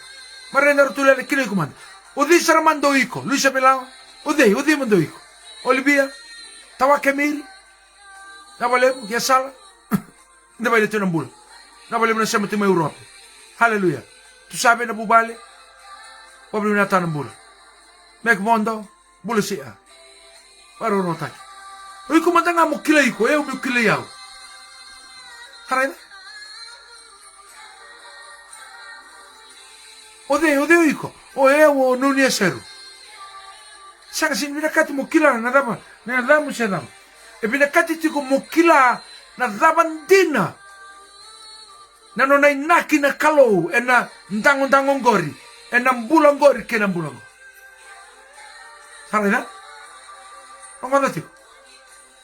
Marena Rotulele, kila iko manda. Odi Saramando iko, Luisa Belao, Odi mando iko. Olivia, Tawakemiri, Nabalemu, Yasala, Nabalemu Tenambula. Nabalemu na Sema Tima Europa. Hallelujah. Tu sabe na bubale, Pobre na Tanambula. Mekmondo, Bulusia. Paro no taki. Oi kumanda nga mo kila iko, eu mo kila yao. Harayda. Ode iko. O eu no ni seru. Saka sin binakati mo kila na dama siya dama. E binakati tiko mo kila na dabandina. Na no naki na kalo e na ndangong gori. E na mbulang gori ke na mbulang. Harayda. Tiko.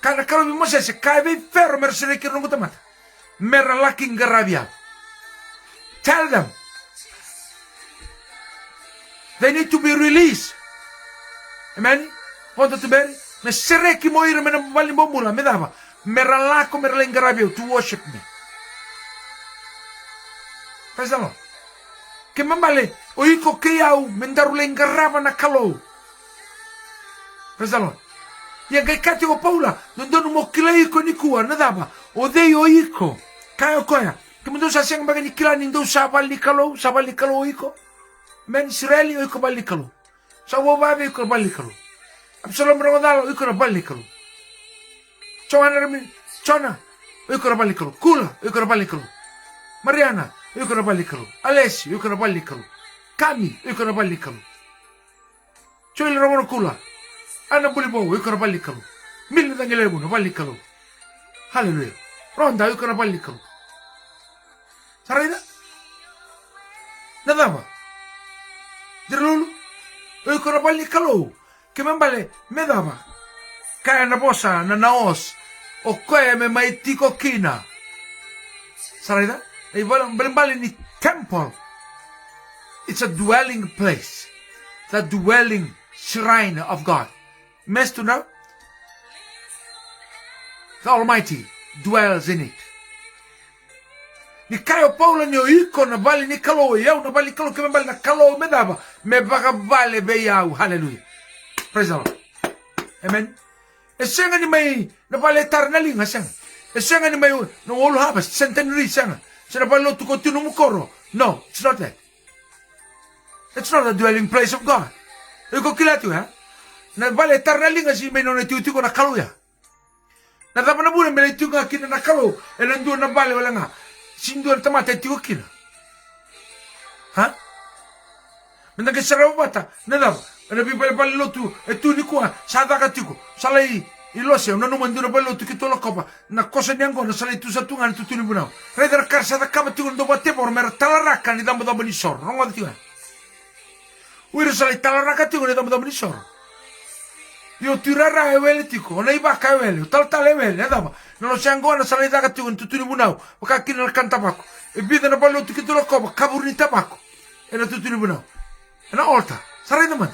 Kana kalau mi mose se kai be ferro mersele ke rungu tamata. Mera laking garabia. Tell them they need to be released. Amen. Ponto to beri. Me sereki moire me na bali bombula me dava. Mera lako mera ling garabia to worship me. Praise the Lord. Ke mambale o iko ke yau mendaru ling garaba na kalo. Praise the Lord. Ia kai kati o Paula, nondonu mo kila iko ni kuwa, nadaba, o dei o iko, kaya koya, kumundo sa siyang baga ni kila nindo sabal ni kalo o iko, men Israeli o iko bal ni kalo, sa wababe iko bal ni kalo, Absalom Ramadalo o iko na bal ni kalo, Chona o iko na bal ni kalo, Kula o iko na bal ni kalo, Mariana o iko na bal ni kalo, Alessi o iko na bal ni kalo, Kami o iko na bal ni kalo, Choi le romono kula. Ana buli bo ikora balikalu. Mille dangele buno balikalu. Hallelujah. Ronda ikora balikalu. Sarayda? Nadama. Dirlulu. Ikora balikalu. Kemambale medama. Kaya na bosa na naos. O kaya me maitiko kina. Sarayda? Ay balimbali ni temple. It's a dwelling place. The dwelling shrine of God. Means to know? The Almighty dwells in it. Ni kayo Paula ni oiko na bali ni kalo yau na bali kalo keme bali na kalo medaba me baka bale be yau. Hallelujah. Praise the Lord. Amen. Esenga ni may na bali tarnalinga senga. Esenga ni may no all harvest centenary senga. Sina bali lo tu continue mukoro. No, it's not that. It's not a dwelling place of God. Iko kila tu ha. Na bale tarnalinga si may no na tiuti ko na kalo ya. Na tama na bune me tiuti kina na kalo. Elandu na bale wala nga. Sindu na tamata tiuti kina. Ha? Menda ke sarawa bata. Na dava. Na bibale bale lo tu etu ni kwa sada ka tiko. Salai ilose no mandu na bale lo tu ki tola kopa. Na cosa ni angona salai tu sa tunga tu ni bunau. Reder karsa da kama tu ndo bate por mer talaraka ni damba damba ni sor. Rongo da tiwa. Uire salai talaraka tu ni damba damba ni sor. Io tirara evele tiko, ona iba ka evele, tal evele, dava. Non si angona salai da tu ni bunau. Ka kina canta bako. E bida na bale lo tu ki tola kopa, kaburi tabako. E na tu ni bunau. E na olta. Sarai da man.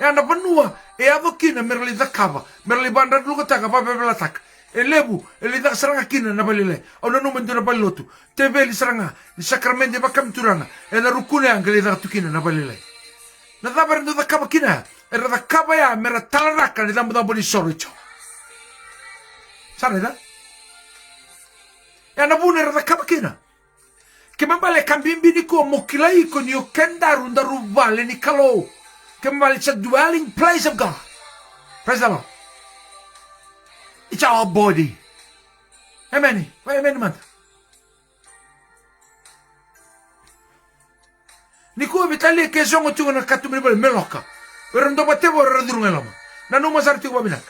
E ana banua e avokina merli da kava merli banda luka taka pa bela tak e lebu e li da saranga kina na balile ona no mendo na balotu te veli saranga ni sacramento ba kamturanga e na rukune angeli da tukina na balile na da barndo da kava kina e da kava ya mera talaraka ni da mo da boni soricho sare da e ana bune da kava kina che mambale cambimbi di ko mokilai ko ni okenda runda ruvale ni kalo. It's a dwelling place of God. Praise the Lord. It's our body. Amen. Amen, man. Niku vitali ke zongo tu na katu mibel meloka. Werendo batebo radurung elama. Na no masarti ko binak.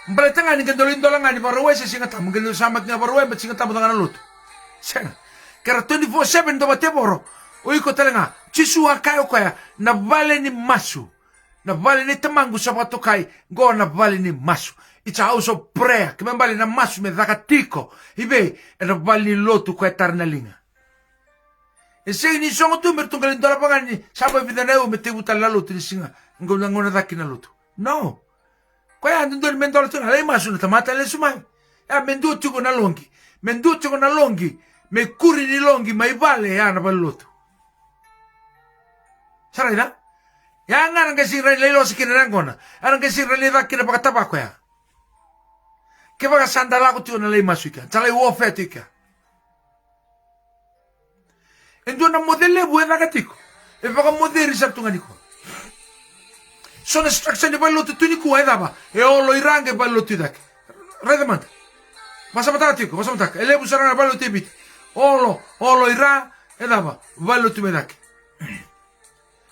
Mbaletanga ni kendolin dolanga ni barwe se singata mungendo samak ni barwe bet singata budanga lut. Senga. Kera 24/7 do batebo. Oiko talenga, chisu akayo kaya, na vale ni masu. Na vale ni tamangu sabato kai, go na vale ni masu. It's a house of prayer, kime vale na masu me zakatiko. Ibe, e na vale ni lotu kaya tarnalinga. E sei ni songo tu mertungalin dola pangani, sabo evidaneo me te buta la lotu ni singa, ngona daki na lotu. No. Kaya andun doli mendola tu na lei masu na tamata le sumai. Ya mendu tuko na longi. Mendu tuko na longi. Me kuri ni longi, mai vale ya na vale lotu. Sarai da? Ya ngarang kasi rele lo sikina nangona. Arang kasi rele da kina pakatabako ya. Ke baka sandala ko tu na lei masuika. Talai wo fetika. Endo na modele bu da gatiko. E baka moderi sa tunga niko. So na structure ni ballo tu ni ku eda ba. E o lo irange ballo tu dak. Reda man. Masa matatiko, masa mataka. Ele bu sarana ballo tu bit. Olo ira eda ba. Ballo tu medak.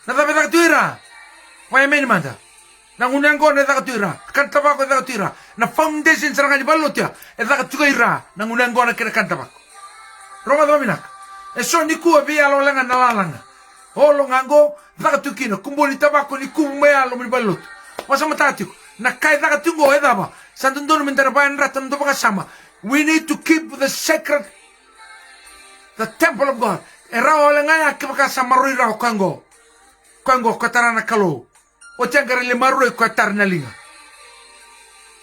Nada me da tuira. Wai men manda. Na unango na da tuira. Kanta ba ko da tuira. Na foundation saranga di ballotia. E da tuira. Na unango na kira kanta ba. Roma do minak. E so ni ku via lo langa na langa. Olo ngango da tukino. Kumboli tabako ni kumme alo mi ballot. Wasa matatiko. Na kai da tungo e da ba. Santundono min ba en ratam do ba sama. We need to keep the sacred the temple of God. E ra o langa ya ke ba sama roi ra kango. Kango katarana kalo. O tiangare le maroi katarna linga.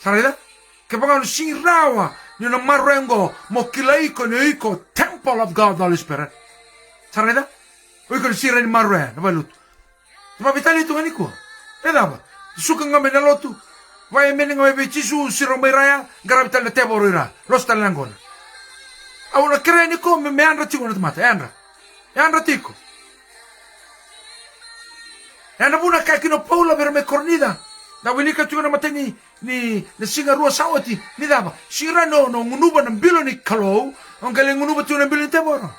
Sarida? Ke pangan sirawa. Ni na marengo mokilai ko ni iko temple of God the Holy Spirit. Sarida? O iko sira ni maroi na balut. Ma vitali tu nganiko. Edaba. Suka ngame na lotu. Vai menenga me chisu siro meraya garabital na tebo roira. Rostal langona. Awuna kreni ko me andra tiko na mata. Andra tiko. E ana buna kai kino Paula per me cornida. Da wilika tu na mateni ni singa rua sawati ni dava. Sira no ngunuba na bilo ni kalo, on kale ngunuba tu na bilo ni teboro.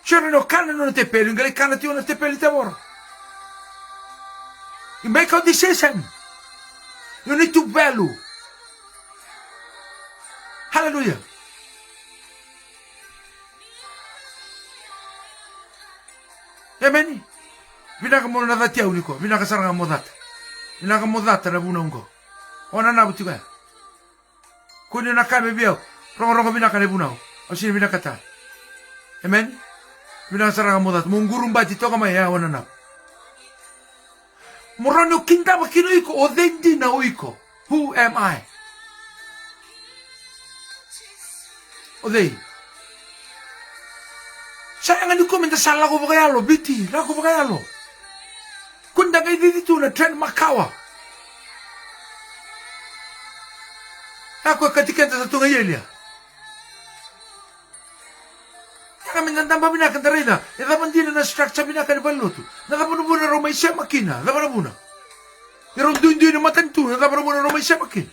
C'era no cane non te peli, ngale cane ti non te peli te voro. You make a decision. You need to value. Hallelujah. Amen. Vinaka mo na datia uniko, vinaka saranga modata. Vinaka modata na bunongo. Ona na butiga. Kuni na kame biao. Rongo vinaka ne bunao. Osini vinaka ta. Amen. Vinaka saranga modata. Munguru mbati toka mai ya ona na. Morano kinda bakino iko odendi na uiko. Who am I? Odei. Saya ngani komenta salah ko bagayalo biti, la ko bagayalo. Kunda ngai dito na trend makawa. Ako katikenta sa tunga yelia. Kami nandamba binaka darida. Eda bandina na structure binaka ni baluto. Nakapuna ro may siya makina. Nakapuna. Pero duin na matantu. Nakapuna ro may siya makina.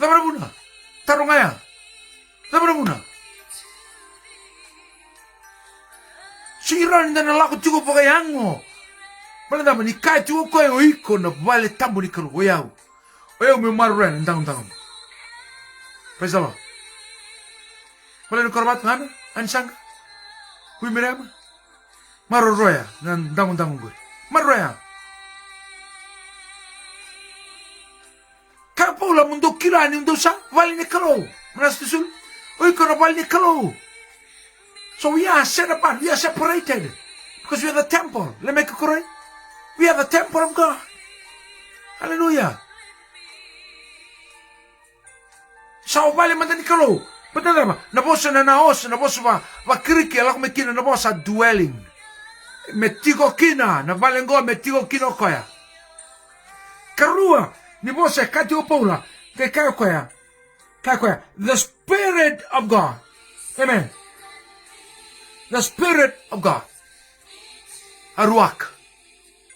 Nakapuna. Tarong ngaya. Nakapuna. Siran na nalako tigo pagayango. Malanda ni kai tu ko oiko na vale tambo ni kalo oyau. Oyau me marren ndang. Praise the Lord. Wala ni korbat ngana ansang. Hui merema. Maro roya nan ndang ngwe. Maroya. Kapola mundo kirani ndo sa vale ni kalo. Manas tisul. Oiko na vale ni kalo. So we are set apart, we are separated. Because we are the temple. Let me make it correct. We are the temple of God. Hallelujah. Sao vale mandani kalo. Betul apa? Nabosa na naos, nabosa va kriki alak mekina nabosa dwelling. Metigo kina, na vale ngo metigo kino koya. Karua, nibosa kati opola, ke kaya koya. Kaya koya. The Spirit of God. Amen. The Spirit of God. Aruach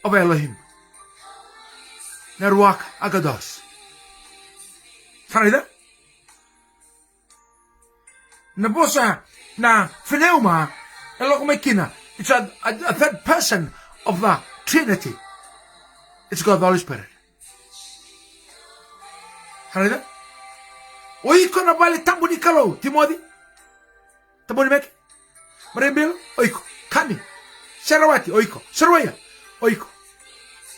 of Elohim. Naruach Agados. Sarida? Nabosa na pneuma elokumekina. It's a third person of the Trinity. It's God the Holy Spirit. Sarida? Oiko na bali tambu ni kalo, Timothy. Tambu ni meki? Marembelo, oiko. Kami. Sarawati, oiko. Sarawaya, oiko.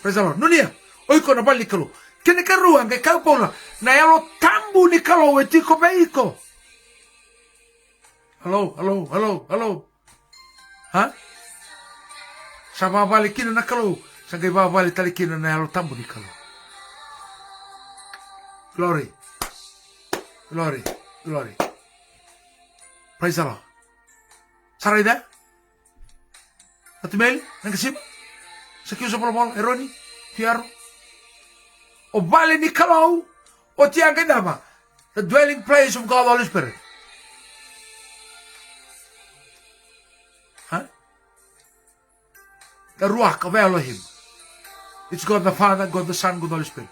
Praise the Lord. Nunia, oiko na bali kalo. Kene karua nge kaupola. Na yalo tambu ni kalo wetiko beiko. Hello. Ha? Sa babali kina na kalo. Sa gay babali tali kina na yalo tambu ni kalo. Glory. Praise the Lord. Sarayda? Atumeli? Nangkasima? Sa kiusa pala Eroni? Tiaro? O bali ni kalau? O tiyang kadama? The dwelling place of God the Holy Spirit. Huh? The Ruach of Elohim. It's God the Father, God the Son, God the Holy Spirit.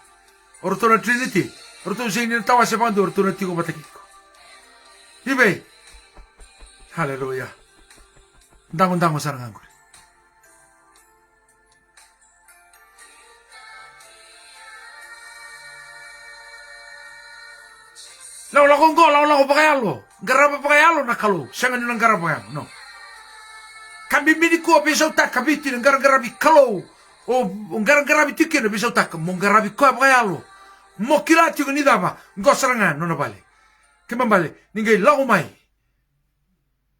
Orto na Trinity. Orto sa inyo tawa sa pando. Orto na tiko batakiko. Ibe? Hallelujah. Dangon sarang angkor. Laula pagayalo. Garapa pagayalo na kalo. Sangan nyo ng garapa yan. No. Kambimini ko bisaw tak kabiti ng garagarabi kalo. O garagarabi tiki na bisaw tak. Mong garabi ko pagayalo. Mo kilati ko nidama. Ngo sarangan no nabali. Kimambali. Ningay laumay.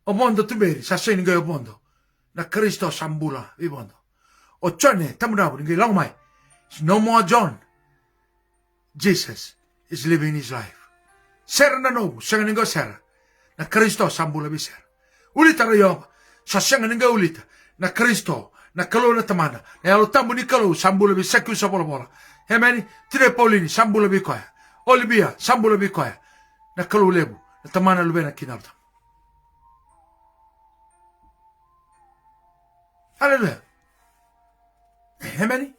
O mondo tumeri, sasay ningay o mondo. Na Kristo sambula, i mondo. O chone, tamunabu, ningay langmay. No more John. Jesus is living his life. Sera na no, sanga ningay sera. Na Kristo sambula bisera. Ulita rayo, sasanga ningay ulita. Na Kristo, na kalo na tamana. Na yalo tambu ni kalo, sambula bisekyu sa bola. Amen. Tire Paulini, sambula bikoya. Olivia, sambula bikoya. Na kalo lebu, na tamana lubena kinalta. Hallelujah. Amen.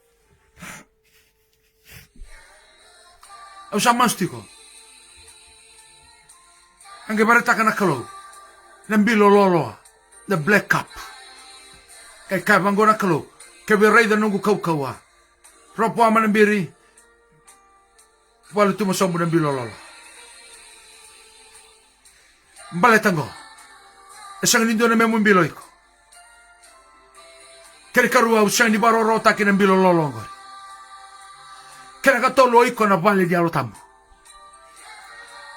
Au sa mastiko. Ange bareta kana kalo. Nambilo lolo. The black cup. Kay kabangona kalo. Kebe raida nungu kau-kaua. Ropo ama nambiri. Walu tumasombu nambilo lolo. Mbale tango. Esang nindo na memu mbilo iko. Kere karua usang di baro rota kina mbilo lolo ngori. Kere katolo iko na vale di alo tambu.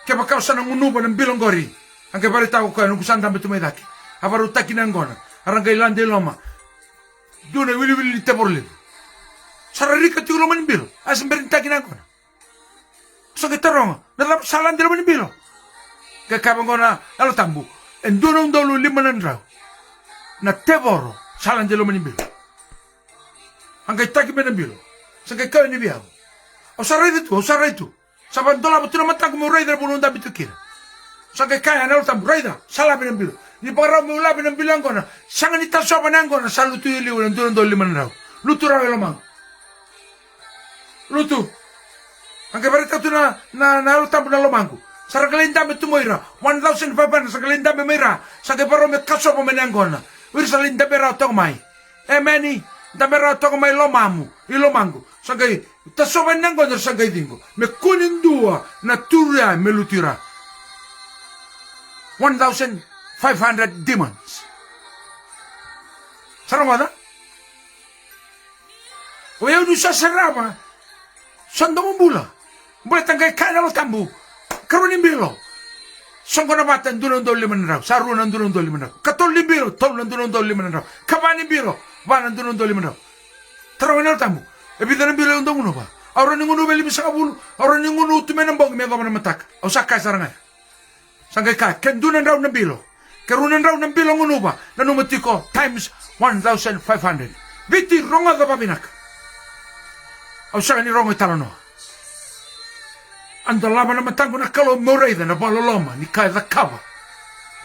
Keba kau sana ngunuba ng bilong ngori. Ang kabarita ko kaya nung kusanda betumay daki. Abaru taki nangona. Arang kailande loma. Duna wili teborlin. Sarari ka tigulo man bilo. Asang berintaki nangona. Sakit tarong. Nadap salan di laman bilo. Kakabang ko na alo tambu. En dunong dolo lima nandraw. Na teboro. Salan di laman bilo. Ang kaitaki man bilo. Sa kayo ni biyaw. O saray dito. Saban dola betul matang mo raider bunun dabi tukira. Sa kaya na utam raider salabi ng bilo. Ni para mo labi ng bilang ko na sanga ni taso pa nang ko na salutu ili ulan durun doli man raw. Lutu raw lamang. Lutu. Ang kabarita tu na utam na lamang ko. Sa kalinda me tumoira 1,500 sa kalinda me mira. Sa para me kaso pa manang ko na. Wir sa linda bera tong mai. Meni dabera tong mai lomamu. Ilomango. Sa kay tasoban nang ko na sa kay dingo. Me kunindua na turia melutira. 1,500 demons. Saramada? O eu sa sarama. Sando mo bula. Boleh tanggay kana lo tambu. Karunin bilo. Sangko na batan dunon doli manaraw. Sarunan dunon doli manaraw. Katolin bilo. Tolon dunon doli manaraw. Kabanin bilo. Banan dunon doli manaraw. Tarawin na tambu. Ebita ng bilo yung donguno ba? Auran yung uno beli bisa kabulu. Auran yung uno tumen ng bong. May gawin na matak. O sakay sarangay. Sangkay ka. Kendunan raw ng bilo. Karunan raw ng bilo ng uno ba? Nanumati ko times 1,500. Biti ronga ka pabinak. O sakay ni ronga italono. Andalaman na matang ko na kalo morayda na baloloma. Ni kaya da kawa.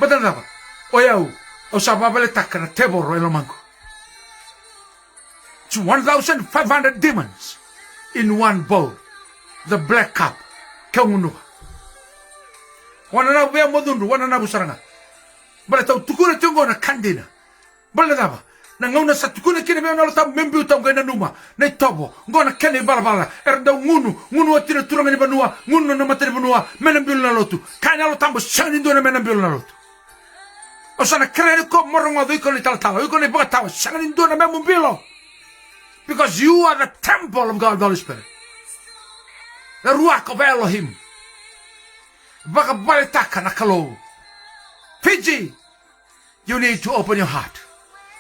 Badan dapat. O yaw. O sa babalitak ka na teboro ilomangko. 1,500 demons in one bowl. The black cup. Kaunua. Wana na bea modundu, wana na busaranga. Bala tau tukuna tiongo na kandina. Bala daba. Na ngauna sa tukuna kine bea nalo tau membiu tau na numa. Na itobo. Ngona kene bala. Erda ngunu atina turanga ni banua. Ngunu na matani banua. Menambiu na lotu. Kanya lo tambo sangin na menambiu na lotu. O sana krene ko morongo do iko ni talatawa. Iko ni batawa. Sangin na memambilo. Because you are the temple of God the Holy Spirit. The Ruach of Elohim. Baka balitaka na kalo. Fiji, you need to open your heart.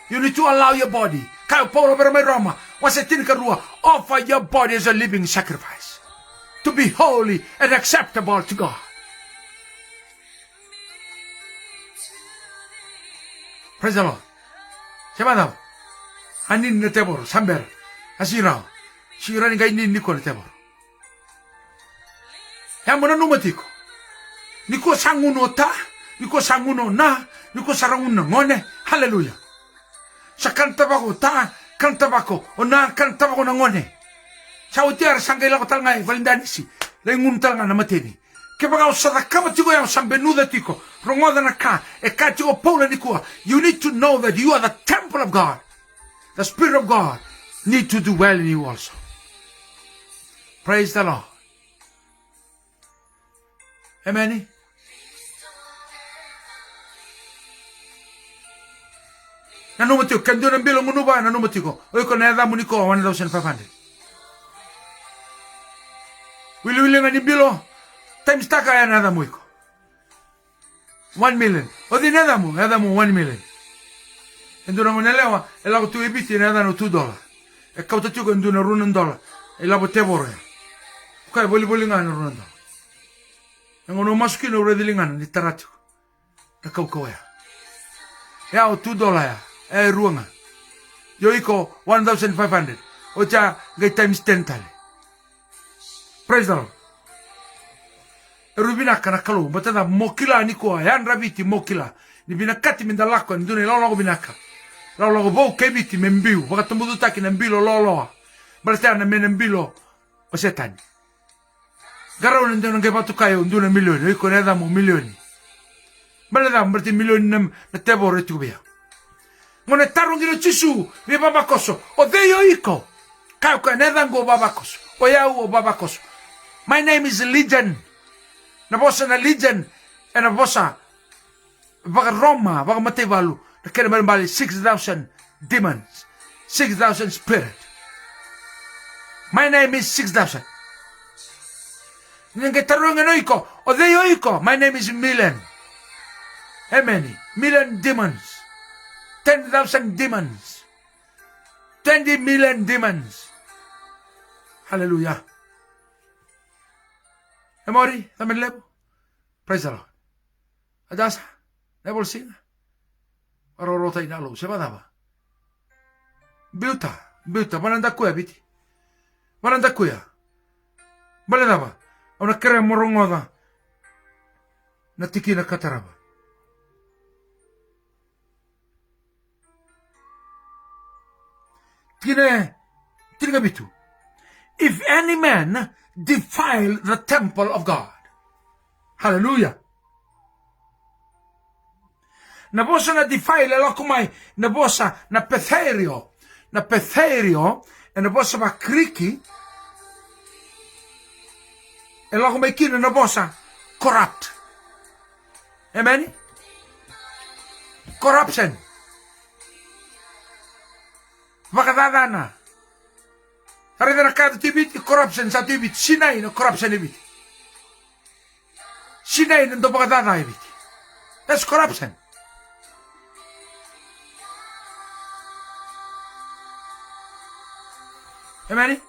You need to allow your body. Kaya Paulo Bermay Roma. Wasetin ka ruwa. Offer your body as a living sacrifice. To be holy and acceptable to God. Praise the Lord. Siapa tahu? Anin na tebor. Samber. Asirao. Sira ni kainin ni ko na tebor. Ya mo na numatiko. Niko sanguno ta. Niko sanguno na. Niko saranguno ngone. Hallelujah. Sa kanta ba ko ta. Kanta ba ko. O na kanta ba ko na ngone. Sa utiar sanggay lang ko talangay. Valindanisi. Laingun talanga na matini. Kaya sa kama tiko yung sambenuda tiko. Rongoda na ka. E ka tiko paula ni kuha. You need to know that you are the temple of God. The Spirit of God need to do well in you also. Praise the Lord. Amen. Nanumatiko, kando ng bilong unuba, nanumatiko. Oy ko na yada mo ni ko, 1,500. Wili nga ni bilo, times taka ya nada mo ko. 1 million. O di nada mo 1 million. Endo na mo nalewa, elako tu ibiti nada no $2. E kauta tiko endo na runan $1. Elabo tebore. Kaya boli nga na runan $1. Ang ono masukino uredilingan ni taratiko. Nakaukawa ya. Ya o $2 ya. Ruanga. Yo iko 1,500. Ocha gay times 10 tali. Praise the Lord. Rubina kana kalu. Batada mokila ni ko. Yan rabiti mokila. Ni binakati mindalako. Ndune lolo binaka. Lolo bo kebiti membiu. Baka tumbudu taki na mbilo lolo. Balata na menembilo. Osetani. Garaw nando nang batu kayo nduna milioni iko na damo milioni. Bale damo berarti milioni na tebo retu bia. Ngone tarung gino chisu vi babakoso. O deyo iko. Kayo ka nedango babakoso. O yau o babakoso. My name is Legion. Na bossa na Legion. E na bossa. Vaga Roma. Vaga Matevalu. Na kere bali 6,000 demons. 6,000 spirit. My name is 6,000. Nenge tarung no iko. O deyo iko. My name is Milan. How many? Million demons. 10,000 demons. 20 million demons. Hallelujah. Emori, tamen lebo. Praise the Lord. Adasa, nebol sina. Arorota inalo, se badaba. Biuta, mananda kuya biti. Mananda kuya. Baledaba. Ona kere morongoda. Na tiki na kataraba. If any man defile the temple of God. Hallelujah. Nabosa na defile lokumai nabosa na petherio. Na petherio e nabosa ba kriki. E lokumai kino nabosa corrupt. Amen? Corruption. Vakadadana. Arida kada tibit corruption sa tibit sinay no corruption ibit. Sinay no vakadada ibit. That's corruption. Amen.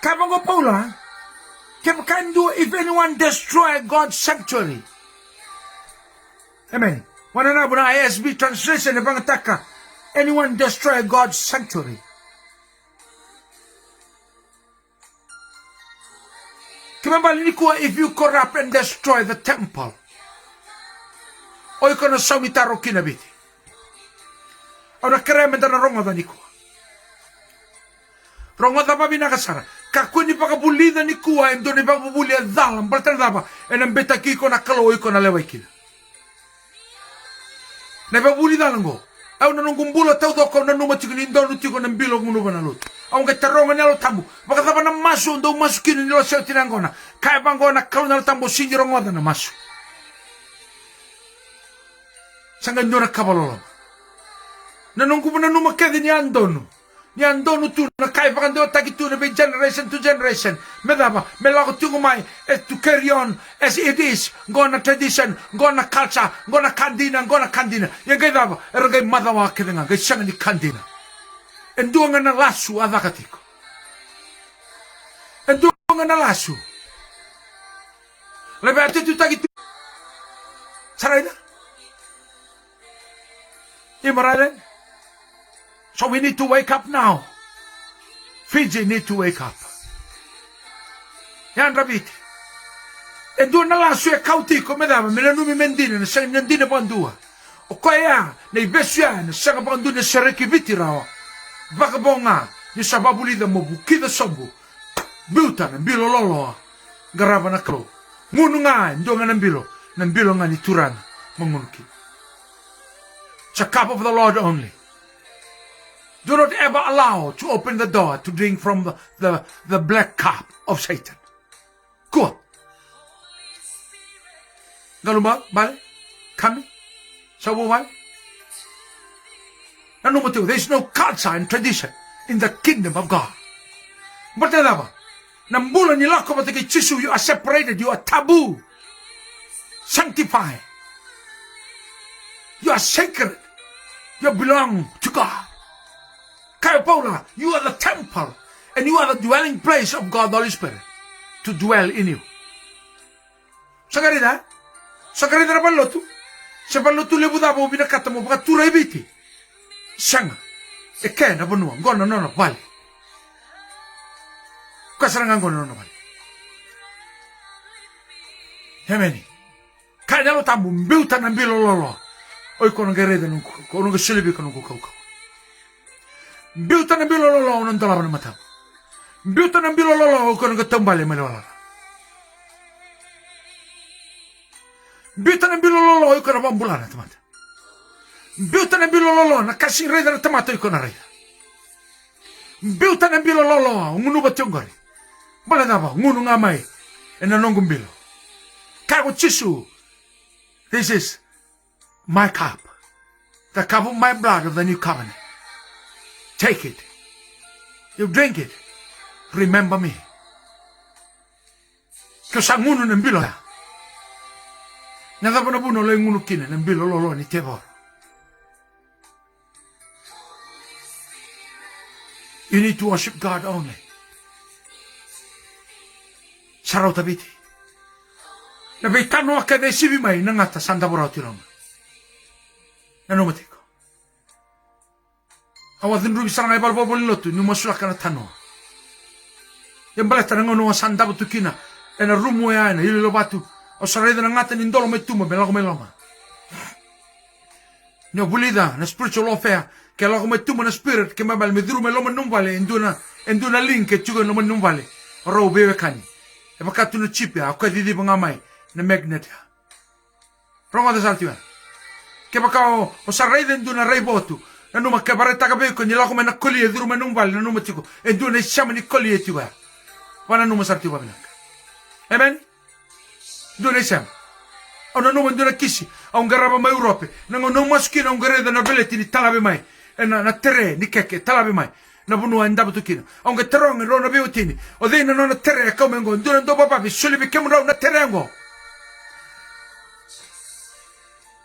Kabango Paula. Can do if anyone destroy God's sanctuary. Amen. Wana na ISB translation ibang taka. Anyone destroy God's sanctuary. If you corrupt and destroy the temple, o you gonna samitaro kinabiti. O na kremenda na rongo da nikua. Rongo da ba binakasara. Kakuni pakabulida nikua endo ni pakabuli dalam berterdaba en beta kiko na kalo iko na lewaikina. Na pakabuli dalam go. Au na nungumbula tau doko na numa tikini ndonu tiko na mbilo ngunuba na lutu. Au nga taronga nalo tambu. Baka taba na masu ndo masu kini nilo seo tinangona. Kaya bango na kalu nalo tambu sinjiro ngoda na masu. Sanga ndona kabalolo. Na nungubu na numa kedi ni andonu. Ni andonu tu na kaya baka ndo taki tu na be generation to generation. Medaba, melago tungu mai to carry on as it is. Ngona tradition, ngona culture, ngona kandina. Yang kaya daba, eragay madawa kedi nga, kaya sanga ni kandina. Enduanga na lasu adakatiko. Enduanga na lasu. Lebe ate tu taki tu. Sarayda. Imaralen. So we need to wake up now. Fiji need to wake up. Yan rabiti. Enduanga na lasu e kautiko medama. Melanumi mendine. Nasang nandine pandua. O kaya na ibesu yan. Nasang pandua na sareki viti rawa. Vakabonga ni sababulida mobu kita sombu biuta na bilo lolo garaba na kro ngunu nga ndonga na bilo nga ni turan mangunki. It's a cup of the Lord only. Do not ever allow to open the door to drink from the black cup of Satan. Go. Galuma bale kami sabu bale. There's no culture and tradition in the kingdom of God. But you are separated, you are taboo, sanctified, you are sacred, you belong to God. Kaipola, you are the temple and you are the dwelling place of God the Holy Spirit to dwell in you. Sagarida rabalotu, sabalotu lebudabo binakatamo bakatura ibiti. Sanga, e che na bonua, ngona no vale. Kasaranga ngona no vale. Hemeni. Kaya lo tamu mbiuta na mbilo lolo. Oi kono gerede nunku, kono gesilibi kono kukauka. Mbiuta na mbilo lolo non dolaba na mata. Biuta na bilo lolo ko nga tambale malola. Biuta na bilo lolo ko na bambulana tamata. Biuta na bilo lolo na kasi reda na tamato ko na reda. Biuta na bilo lolo ngunu ba tiongori. Bala daba ngunu ngamai ena nongum bilo. Kago chisu. This is my cup. The cup of my blood of the new covenant. Take it. You drink it. Remember me. Kasi ngunu ng bilo ya. Nadaba na buno lang ngunu kine ng bilo lolo ni tebor. You need to worship God only. Sarau tabiti. Nabitano ka de sibi mai nangata sanda borao tirong. Nanomatiko. Awadin rubi sarang ay balbobol lotu ni masulaka na tano. Yang balata na ngono sanda butukina ena rumo ya ena ililo batu o sareda na ngata ni ndolo metuma belago meloma. Ni bulida na spiritual warfare ke lago metuma na spirit ke mabal medru meloma numbale enduna link ke chugo no numbale ro bewe kani. E bakatu no chip ya ko didi bangamai na magnet ya. Rongo da saltiwa. Ke bakao o sareda enduna reibotu. Nanu makabareta ka be ko ni lago mena koli edru menumbale nanu matiko enduna shamani koli etiwa. Wana numa sarti wa binaka. Amen? Dune sam. Ona numa duna kisi. Ang garaba mai Europe. Nango numa skina ang gareda na beleti ni talabe mai. Na tere ni keke talabe mai. Na bunu anda butukina. Ang terong ro na biutini. O dei na no na tere come ngo. Dune do baba bi suli bi kemro na tere ngo.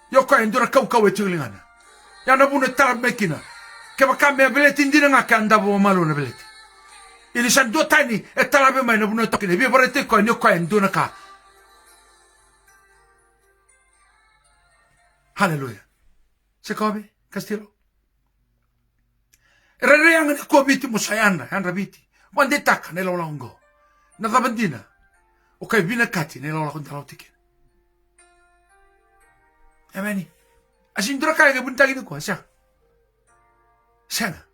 Yoko endura kau kau etulingana. Ya na bunu talabe mekina. Ke bakame beleti ndina ngaka anda bo malu na beleti. Ini san dua tani talabe mai na buno tokine bi barete ko ni ko enduna ka. Hallelujah. Sekobe Castillo. Rere yang ni ko biti musayana han rabiti. Wande tak ne lo longo. Na zabandina. O kai bina kati ne lo longo talotikin. Ameni. Asin dura kai ga bunta gini ko sa. Sana.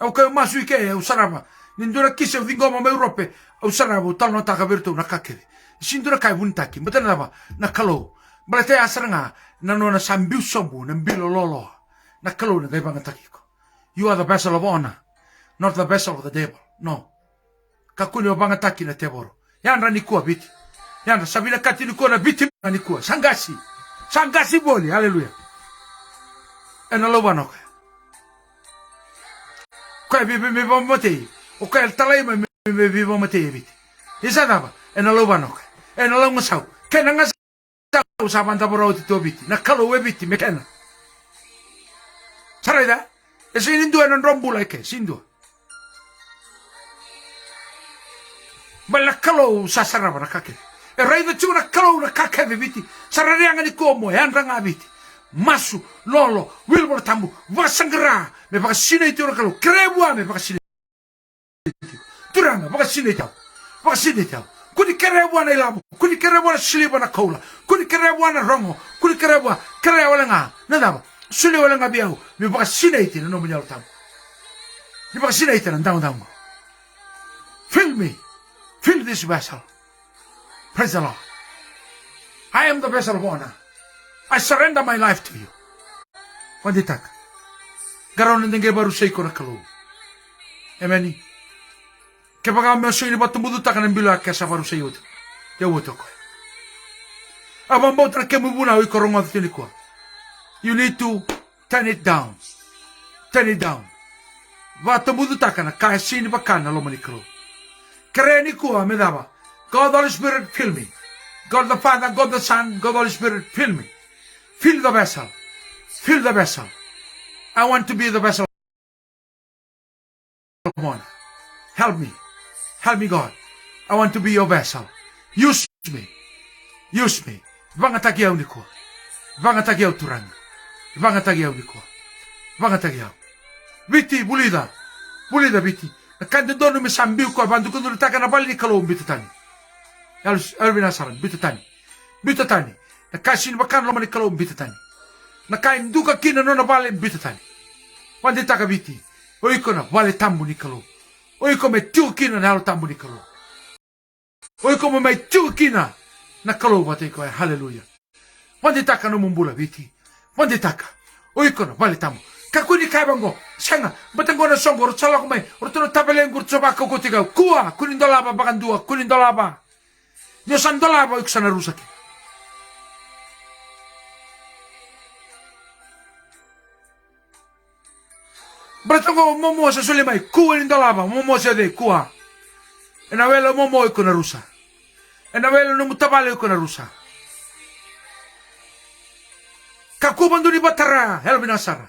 Au ka masu ke au sarava nindura kise u dingoma ma Europe au sarava tal nota ka berto na kakere sindura kai buntaki mutana ba na kalo balate asaranga na no na sambiu sombu na mbilo lolo na kalo na gai bangataki ko. You are the vessel of honor, not the vessel of the devil. No. Kakuni o bangataki na teboro yanra ni kuwa biti yanra sabina kati ni kuwa na biti ni kuwa sangasi boli. Hallelujah. Ena lobano Kwa me bomotei. O kwa el talai me bomotei biti. Isa daba. Ena lo banoka. Ena lo ngasau. Kena ngasau sa banda boro ti to biti. Na kalo we biti me kena. Sarayda. Ese indu ena rombula ke sindu. Bala kalo sa saraba na kake. E raida chu na kalo na kake biti. Sararianga ni komo andanga biti. Masu, lolo, wilbur tambu, vasangara, me baka sine itu rakalo, krebu me baka sine. Turanga, baka sine tau. Kuni krebu na ilabu, kuni krebu na siliba na kola, kuni krebu na rongo, kuni krebu nga, nadaba, suli wala nga biau, me baka sine itu no munyal tambu. Me baka sine itu na down. Fill me, fill this vessel. Praise the Lord. I am the vessel of honor. I surrender my life to you. Wanditak. Garon ndenge baru sei ko nakalo. Amen. Kepaga me so ni batumudu takan mbilo akesa baru sei uto. Ya uto ko. Abambo tra kemubuna wi korongo tini ko. You need to turn it down. Turn it down. Batumudu takan ka sini bakana lo manikro. Kreni ko me daba. God the Holy Spirit fill me. God the Father, God the Son, God the Holy Spirit fill me. Fill the vessel. Fill the vessel. I want to be the vessel. Come on. Help me. Help me, God. I want to be your vessel. Use me. Use me. Vangatagiaw ni ko. Vangatagiaw turang. Vangatagiaw ni ko. Vangatagiaw. Biti, bulida. Bulida, biti. Nakanda doon mi sambiw ko. Bandu ko doon taka na bali ni kalawang bitutani. Albinasaran, bitutani. Bitutani. Nakasin bakan lo manikalo bitutani. Nakain duka kina no na bale bitutani. Wandi taka biti. O iko na bale tambu nikalo. Oi come tiukina na halo tambu ni kalo. Oi como mai tiukina na kalo wate ko hallelujah. Wande taka no mumbula biti. Wande taka. Oi kono vale tamu. Kakuni kaibango. Senga batango na songo ro chala ko mai. Ro tono tabelengur coba ko kotiga. Kuwa kunindolaba bakandua kunindolaba. Yo sandolaba iksana rusaki. Bratongo momo sa sule mai kuwa nindolaba momo sa de kuwa. Ena welo momo iko na rusa. Ena welo no mutabale iko na rusa. Kakubandu ni batara helbina sara.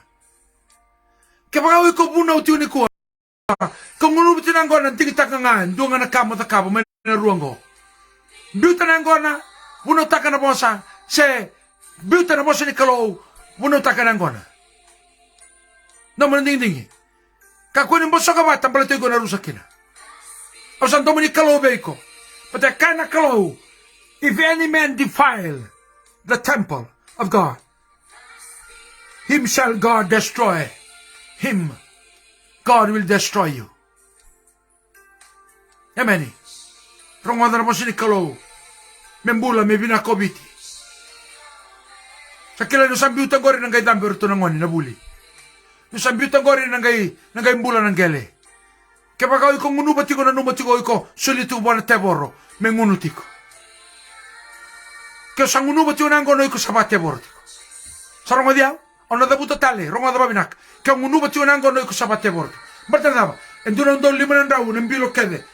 Kebagaw iko buna uti ni kuwa. Kungunu bitinangona tigitaka ndunga na kamo takabo mena ruango. Bitanangona buno takana bosa se bitana bosa ni kalo buno takana ngona. No mending. Kakuni bosa ka bata balete ko na rusakina. Osan domini kalo beiko. But the kind of kalo, if any man defile the temple of God, him shall God destroy. Him, God will destroy you. Amen. Rongwada na bosi ni kalo, membula me binakobiti. Sa kila no sambiuta gori nang kay damber to nangoni na buli. No sambiuta gori nang kay mbula nang gele. Kaya pagkaw iko ngunubati ko na numati ko iko sulitu buwan na teboro, may ngunuti ko. Kaya sa ngunubati ko na ngono iko sabat teboro tiko. Sa rongo diyaw, ono da buto tali, rongo da babinak. Kaya ngunubati ko na ngono iko sabat teboro tiko. Berta daba, enduna ndo limanan raw, nimbilo kede.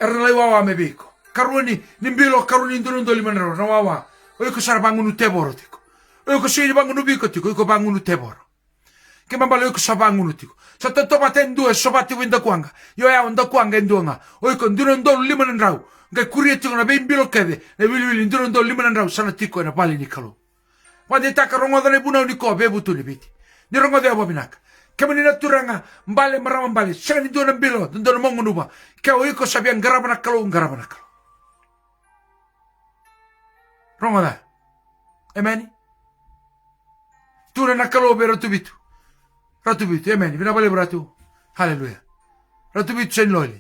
Erlay wawa me biko. Karuni, nimbilo karuni enduna ndo limanan raw, nawawa. O iko sarabang ngunu teboro tiko. O iko sini bang ngunu biko tiko, iko bang ngunu teboro. Kaya mabalo iko sabang ngunu tiko. Sa toto paten dua sobati winda kuanga. Yo ya onda kuanga endonga. Oi kon dunon do limanan raw. Ngai kurieti na bimbilo kede. Na wili dunon do limanan raw sana tiko na pali ni kalo. Wande taka rongoda ne bunau ni ko bebutu ni biti. Ni rongoda bobinak. Kama ni naturanga mbale marama mbale. Sanga ni dunon bilo dunon mongunuba. Kaya oi ko sabiang garabana kalo. Rongoda. Amen. Tuna na kalo bero tu bitu. Ratu bitu, amen. Binabali ratu. Hallelujah. Ratu bitu sen loli.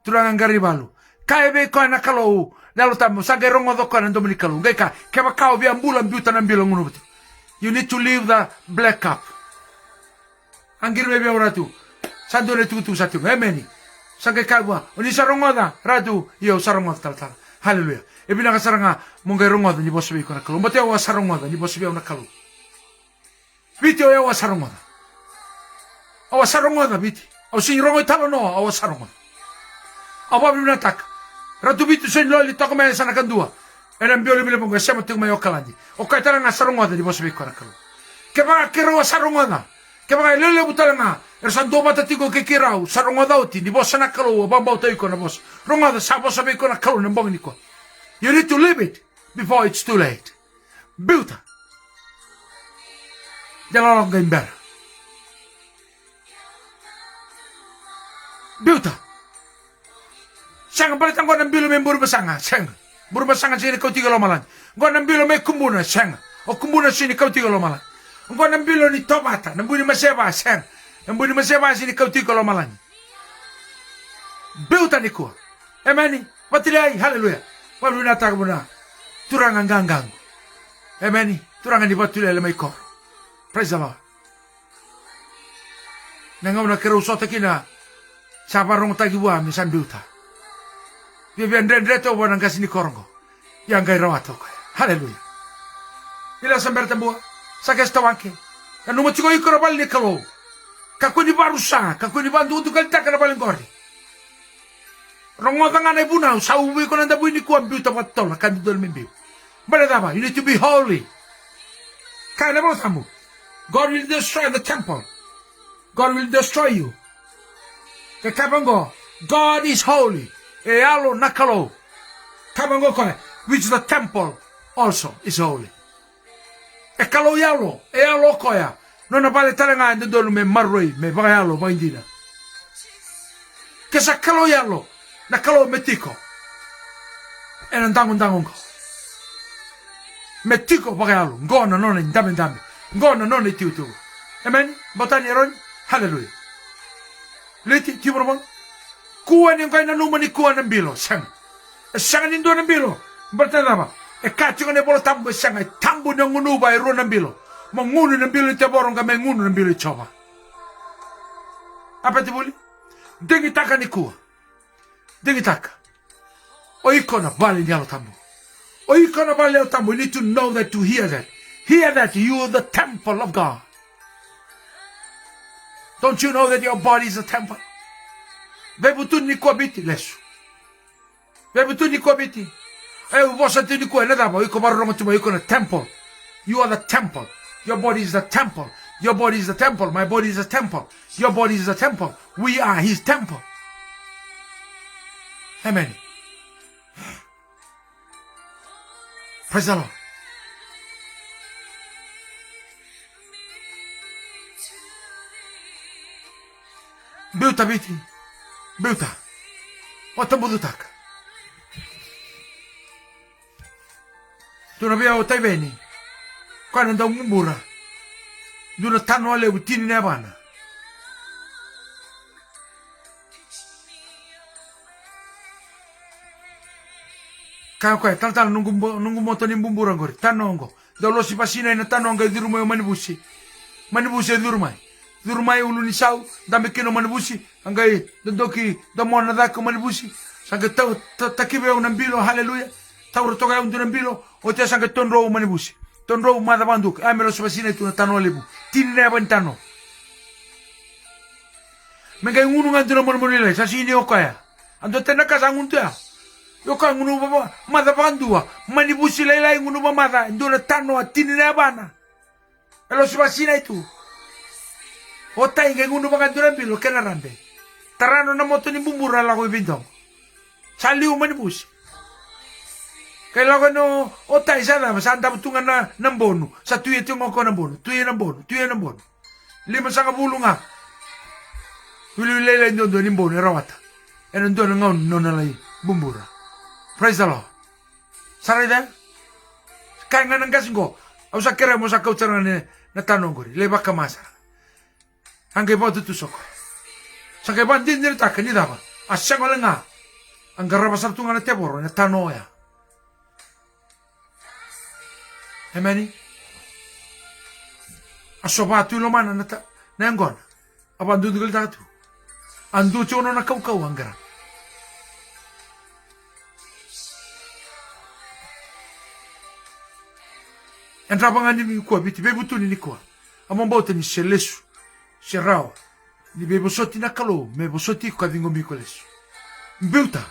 Tulangan garibalu. Kaya be ko na kalau lalo tamo sa gerongo do ko na domini kalau. Ngai ka keba kao bi ambulan biutan ambilo ngunu bitu. You need to leave the black cup. Angir be ratu. Sandone tu satu. Amen. Sa ge kawa. Oni sarongoda ratu yo sarongoda tal. Hallelujah. E binaka saranga mongai rongoda ni bosu bi ko na kalau. Mate wa sarongoda ni bosu bi na kalau. Biti o awa sarongoda. Awa sarongoda biti. O si rongo talo no awa sarongoda. Awa bibina tak. Ratu biti sen loli toko me sana kandua. Ena mbioli bile pongo sema tu me okalandi. O kai tala nga sarongoda di bosu biko na kalu. Ke ba kero sarongoda. Ke ba lele butala nga. Ersan do mata tigo ke kirau sarongoda uti di bosu na kalu ba ba utai ko na bos. Rongoda sa bosu biko na kalu nembong niko. You need to leave it before it's too late. Buta. Jalan gambar. Biuta. Sang balitan ko ng bilo may burubasanga. Sang. Burubasanga sini kau tiga lomalan. Ko ng bilo may kumbuna. Sang. O kumbuna sini kau tiga lomalan. Ko ng bilo ni tomata. Nambuni maseba. Sang. Nambuni maseba sini kau tiga lomalan. Biuta ni ko. Emani. Matilai. Hallelujah. Walu natag mo na. Turangan ganggang. Emani. Turangan di batulay lamay ko. Praise the Lord. Nangaw na kerusota kina sa parong tagiwa mi sanduta. Bibian rendreto wa nang kasini korongo. Yang kay rawato ko. Hallelujah. Ila samber tambua sa kestawanke. Anu mo tigo ikora bal ni kalo. Kakuni barusa, kakuni bandu tu kalta kana bal ngori. Rongo nga na bunaw sa uwi ko nanda buini ko ambiuta patol kan dol membiu. Baladaba, you need to be holy. Kana mo tamu. God will destroy the temple. God will destroy you. Kabango, God is holy. Ealo nakalo. Kabango ko, which the temple also is holy. Ekalo yalo, ealo koya. No na pale talanga ndo dolu me marroi, me bagayalo ba indina. Kesa kalo yalo, nakalo metiko. Enandangon ko. Metiko bagayalo, ngona nona ndame. Ngona non e tiutu. Amen. Botani ron. Hallelujah. Leti timormon. Kuan yang kaya nanuma ni kuan ng bilo. Sang. Sang nindo ng bilo. Bertanda ba? Kacung ne bolo tambo sang. Tambo ng ngunuba iro ng bilo. Mangunu ng bilo te borong kami ngunu ng bilo choba. Apa ti buli? Dengi taka ni kuwa. Dengi taka. O iko na bali ni alo tambo. O iko na bali alo tambo. You need to know that, to hear that. Hear that you are the temple of God. Don't you know that your body is a temple? Bebutun ni kuwa biti lesu. Bebutun ni kuwa biti. Vosa tu ni kuwa nadaba. Iko marunong tuma iko na temple. You are the temple. Your body is the temple. Your body is the temple. My body is a temple. Your body is a temple. We are his temple. Amen. Praise the Lord. Biuta biti. Biuta. Otambudutak. Tu non abbiamo tai bene. Quando da un mura. Duna tano ale butini ne bana. Kakwe tal nungu moto ni bumbura ngori. Tanongo. Dolo si pasina ina tanongo di rumai manibusi. Manibusi di rumai. Di rumai ulu ni sau. Dame kino manibusi. Angai doki domona dako manibusi. Sanga tau takibe unambilo. Hallelujah. Tau rotoga unambilo. O te sanga tonro manibusi. Tonro mada banduk. Amelo si pasina tu na tano lebu. Tini ne abantano. Mengai ngunu ngantino monile. Sasini okaya. Ando tena kasa nguntua. Yoka ngunu baba mada bandua. Manibusi lailai ngunu baba mada. Ndona tano a tini ne abana. Elo si pasina itu. Ota inge ngunu baba ngantino bilo. Kena rande. Tarano na moto ni bumbura lago ibintong. Saliu manibusi. Kailangan no, o tayo sana, masanda butungan na ng bono. Sa tuya tiyong ako ng bono. Tuya ng bono. Lima sa kabulong nga. Huli-huli doon yung bono, rawata. E nandun ang ngayon, nalay, bumbura. Praise the Lord. Saray na? Kaya nga nang kasing ko, ako sa kira mo sa kautsara na tanong ko rin. Leba ka masa. Hanggang ba tutusok ko. Sa kaya ba, hindi nilita ka, hindi dapat. Asya ko lang nga. Ang garabasar tunga na teboro, na tanong ya. Amen. Asobatu lo mana na anggon. Abandu dugul datu. Andu chono na kau angara. Entra bangani ni kwa biti bebu tu ni kwa. Amambota ni selesu. Serao. Ni bebu soti na kalo, mebo soti kwa vingo mikolesu. Mbuta.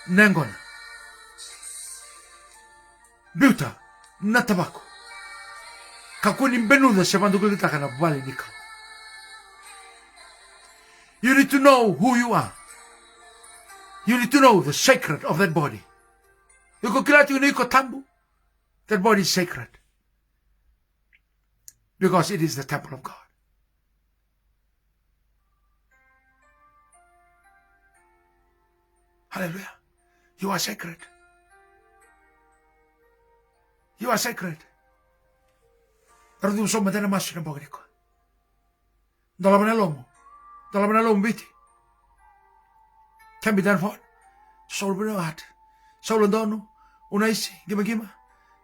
Nangona. Biuta, na tabako. Kakuni benuda se bandu kulita kana bali nika. You need to know who you are. You need to know the sacred of that body. Yuko kilati uniko tambu. That body is sacred. Because it is the temple of God. Hallelujah. You are sacred. You are sacred. Pero di usoma dana masu na bogri ko. Dalam na lomo biti. Can be done for. Soul pun heart. Soul dono. Unaisi gima.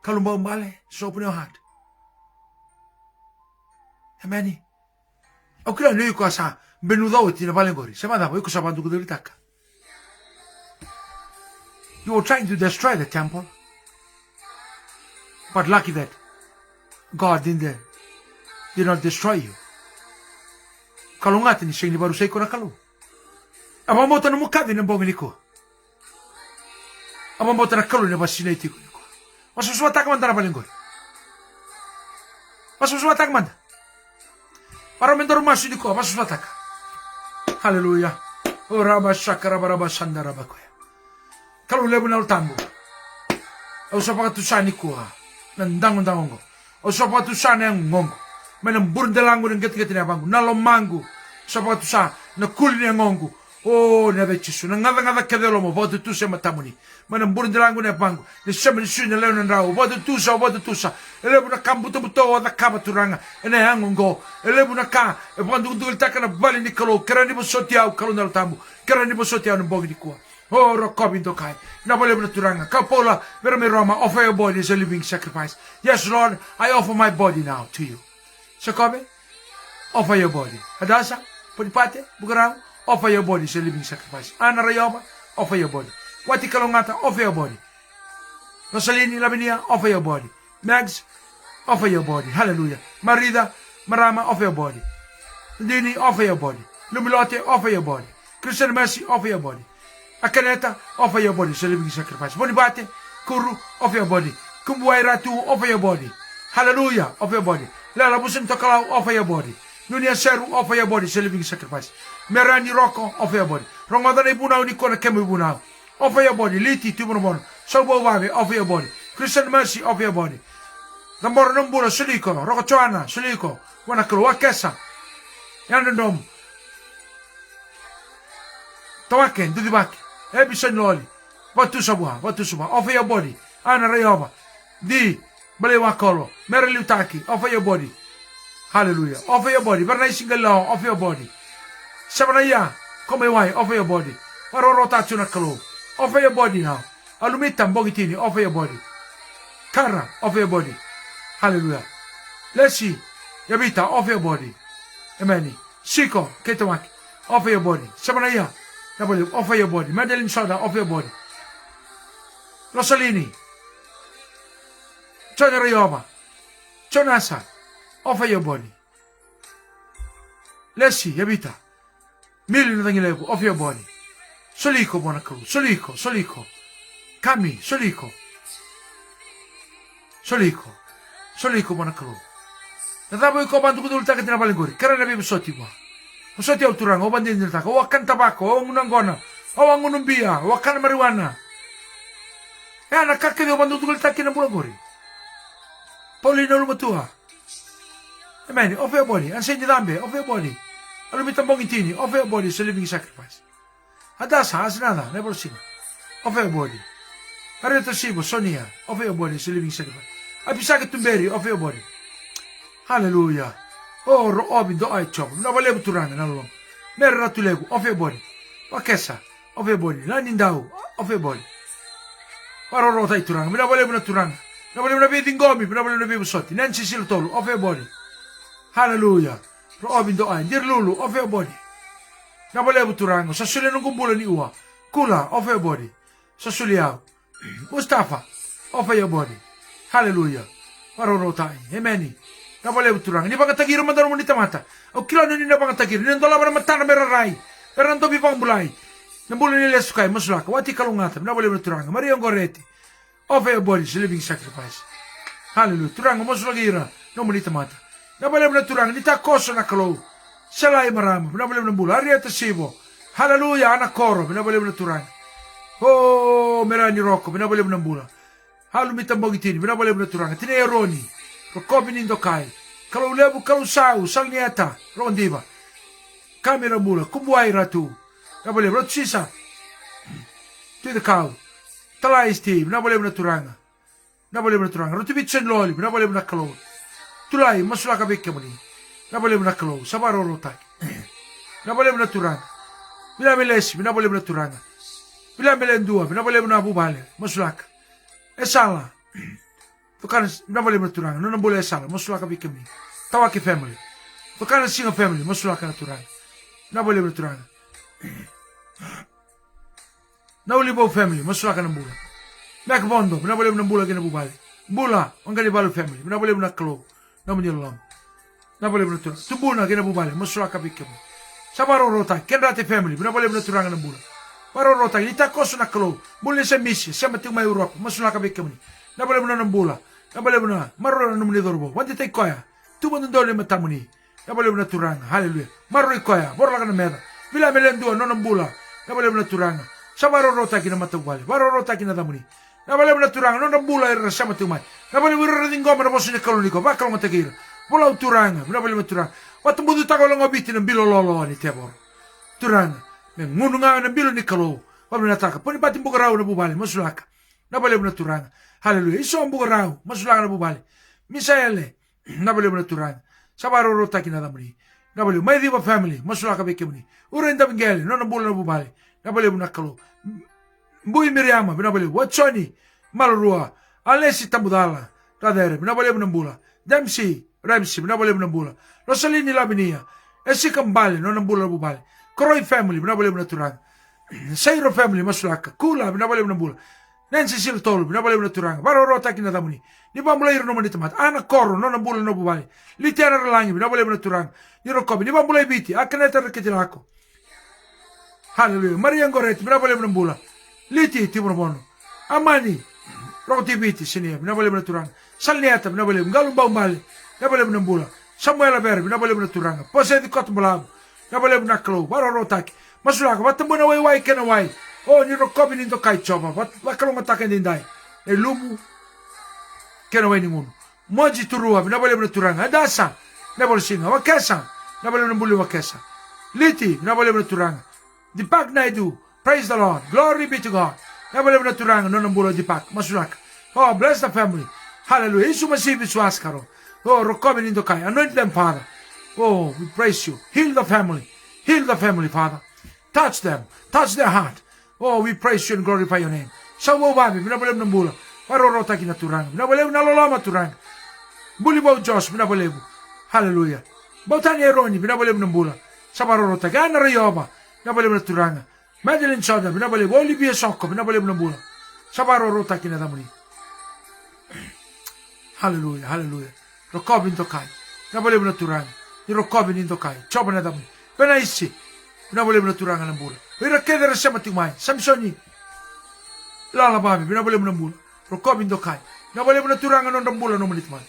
Kalumba umbale. Soul pun heart. Amen. Okila no yuko asa benudo ti na balengori. Sema da yuko sa bandu ko ditaka. You were trying to destroy the temple. But lucky that God did not destroy you. Kalau ngati ni sing baru saya kona kalau. Apa mo tanu mukadi na bongi ko. Apa mo tanu kalau na basina iti ko. Masuswa tak man tara balengor. Masuswa tak man. Para mendor masu di ko, masuswa tak. Hallelujah. Ora ba shakara baraba sandara bakoya. Kalau lebu na utambo. Au sa pakatusani ko ha. Nandang ko. O sa patusa na yung ngongo. May nang burdalango ng gati-gati na bango. Nalomango. Sa patusa na kuli na ngongo. Oh, neve chisu. Ngada kadelo mo. Bodo tu sa matamuni. Manang burin dilango na pango. Ni sama ni suy na leo na rao. Bodo tu sa. Elebu na kambuto buto o na kama turanga. Ene hangon go. Elebu na ka. E pandu dugul taka na bali ni kalo. Kerani mo sotiao kalo na tamu. Kerani mo sotiao na bogi ni kuwa. Oh, rokobi do kai. Na bale na turanga. Kapola. Vera me Roma. Offer your body as a living sacrifice. Yes, Lord. I offer my body now to you. Sakobe. Offer your body. Hadasa. Pudipate. Bugarao. Offer your body as a living sacrifice. Ana Rayoma. Offer your body. Wati Kalongata. Offer your body. Rosalini Lavinia. Offer your body. Mags. Offer your body. Hallelujah. Marida. Marama. Offer your body. Dini. Offer your body. Lumilote. Offer your body. Christian Mercy. Offer your body. Akaneta, offer your body, so living sacrifice. Bonibate, Kuru, offer your body. Kumbuai Ratu, offer your body. Hallelujah, offer your body. Lala Busim Tokalau, offer your body. Nunia Seru, offer your body, so living sacrifice. Merani Roko, offer your body. Rongadane Bunau, Nikona Kemu Bunau. Offer your body. Liti, Tumunomon. Sobo Wavi, offer your body. Christian Mercy, offer your body. Gambora Numbura, Suliko, Rokochoana, Suliko, Wanakulu, Wakesa. Yanandom. Tawaken, Dudibaki. Ebison Loli. What to Sabua, offer your body. Ana Rayova. Di, Balewakolo. Mary Lutaki, offer your body. Hallelujah. Offer your body. Very nice single law, offer your body. Sabanaya, come away, offer your body. Marorota Chunakalo. Offer your body now. Alumitam Bogitini, offer your body. Kara, offer your body. Hallelujah. Let's see. Yabita, offer your body. Amen. Siko, Ketawaki, offer your body. Sabanaya. Offer your body. Madeline Soda, offer your body. Rosalini. Chona Rayoma. Chonasa, offer your body. Let's see, Yabita. Million Dangilego, offer your body. Soliko Bonacru. Soliko. Kami, Soliko Bonacru. Natabo ko bantu ko dulta kita na balinguri. Karena nabi besoti wa. Besoti au turang, o bandin dilta, o akan tabako, o ngunanggona, o angunumbia, o akan marijuana. Ya nakakke o bantu dulta kita na bulaguri. Paulino lumatua. Amen. Offer your body. Ansenye dambe. Offer your body. Alumitambong intini. Offer your body. It's a living sacrifice. Hadasa. Asnada. Never seen. Offer your body. Areta Sibo. Sonia. Offer your body. It's a living sacrifice. Apisaka Tumberi. Offer your body. Hallelujah. Oh, Robi do I chop. Nabalebu turanga. Nalong. Mera tulegu. Offer your body. Wakesa. Offer your body. Landindau. Offer your body. Parorota turanga. Nabalebu na turanga. Nabalebu na biting gomi. Nabalebu na bibusoti. Nancy Siltolu. Offer your body. Hallelujah. Robi do I. Dear Lulu. Offer your body. Nabalebu turanga. Sa suli nung kumbula ni Uwa. Kula. Offer your body. Sa suliao. Mustafa. Offer your body. Hallelujah. Parorota. Amen. Nabalebu turanga. Ni pangatagiro mandaro mo ni tamata. O kilano ni na pangatagiro. Ni nandola ba na matana meraray. Pero nandobi pang bulay. Nambula ni Lesukay. Masulaka. Wati kalungata. Nabalebu turanga. Maria Ngoretti. Offer your body. It's a living sacrifice. Hallelujah. Turanga. Masulagira. No mo ni tamata. Nabalebu na turanga. Nita koso na kalo. Salay maramo. Nabalebu na bula. Arieta Sibo. Hallelujah. Anak koro. Nabalebu na turanga. Oh, merani roko. Nabalebu na bula. Halumitambong itini. Nabalebu na turanga. Tinea Roni. Rokobi nindokai. Kalau lebu kalau sau. Salnieta. Rondiba. Kamera mula. Kumbuai ratu. Nabalebu. Rotsisa. Tuida kau. Talai Steve. Nabalebu na turanga. Nabalebu na turanga. Rotibitsen loli. Nabalebu na kalau. Tulai. Masulaka beke muli. Nabalebu na kalau. Sabaro rotak. Nabalebu na turanga. Bila melesi. Nabalebu na turanga. Bila melendua. Nabalebu na bubale. Masulaka. Esala. Tukana nabalebu na turanga. Nuna bole esala. Masulaka beke muli. Tawaki family. Tukana singa family. Masulaka na turanga. Nabalebu na turanga. Naulibo family. Masulaka na bula. Mek bondo. Nabalebu na bula gina bubale. Bula. Wangani balu family. Nabalebu na kalau. Namunyalam. Nabalebu na turanga. Tubuna gina bubale. Masulaka beke muli. Sabaro rota. Kenrate family. Nabalebu na turanga na bula. Baro rota. Ita koso na kalau. Bula sa misi. Sama tingma Europa. Masulaka beke muli. Nabalebu na nambula. Nabalebu na. Marora na numuni dorbo. Wante tay koya. Tumundondole matamuni. Nabalebu na turanga. Hallelujah. Marori koya. Borla ka na meda. Bila melendua. No nambula. Nabalebu na turanga. Sabaro rota kina matugwale. Baro rota kina damuni. Nabalebu na turanga. No nambula ira sama tingmay. Nabalebu ira rin goma na boso ni kaluniko. Bakal matakira. Bula turanga. Nabalebu na turanga. Watumbudu tako lang abiti ng bilololo ni Tebor. Turanga. ngunu nga na bilo ni kalo wa na taka poni pati bugarau na bubale masulaka na bale na turanga haleluya iso bugarau masulaka na bubale misaele na bale na turanga sabaro rota kina damri na bale mai diva family masulaka bekemni urenda bingele no na bula na bubale na bale na kalo mbui miriama na bale wachoni malurua alesi tambudala radere na bale na bula Ramsi na bale na bula Rosalini labinia esi kambale no na bula na bubale Kroy family, binabalik mo na turang. Sayro family, masulaka. Kula, binabalik mo na bula. Nancy Siltolo, binabalik mo na turang. Barorota kinadamo ni. Di ba mulay rin naman dito mat? Anak koro, no na bula na bubali. Litiana ralangi, binabalik mo na turang. Nirokobi, di ba mulay biti? Akaneta rakitila ako. Hallelujah. Mariang Goretti, binabalik mo na bula. Liti, timo na bono. Amani, roti biti, sinia, binabalik mo na turang. Salniata, binabalik mo. Galong ba umali? Binabalik mo na bula. Samuel Aver, binabalik mo na turang. Posedi kot mulabo. Nabale na klo baro rotaki masulaka batambo na wai kena wai oh ni rokobi nindo kai choba bakalo matake ndai e lumu kena wai ninguno moji turua nabale na turanga adasa nabale singa wakesa nabale na bulu wakesa liti nabale na turanga dipak naidu praise the Lord glory be to God nabale na turanga no nambulo dipak masulaka oh bless the family hallelujah isu masibi suaskaro oh rokobi nindo kai anoint them Father. Oh, we praise you. Heal the family. Heal the family, Father. Touch them. Touch their heart. Oh, we praise you and glorify your name. Sa wawabi, binabalew ng bula. Parorota kinaturang. Binabalew na lolama turang. Bulibaw Diyos, binabalew. Hallelujah. Bautan ni Eroni, binabalew ng bula. Sa parorota. Gana Rayoba, binabalew na turang. Madeline Soda, binabalew. Olivia Soko, binabalew ng bula. Sa parorota kinadamuni. Hallelujah, hallelujah. Rokobin to kai. Binabalew na turang. Nirokobi nindo kai. Choba na damo. Benaisi. Binabalew na turangan ng bula. Ira kedera siya matimay. Samsoni. Lalababi. Binabalew ng bula. Rokobi nindo kai. Binabalew na turangan ng bula no manitman.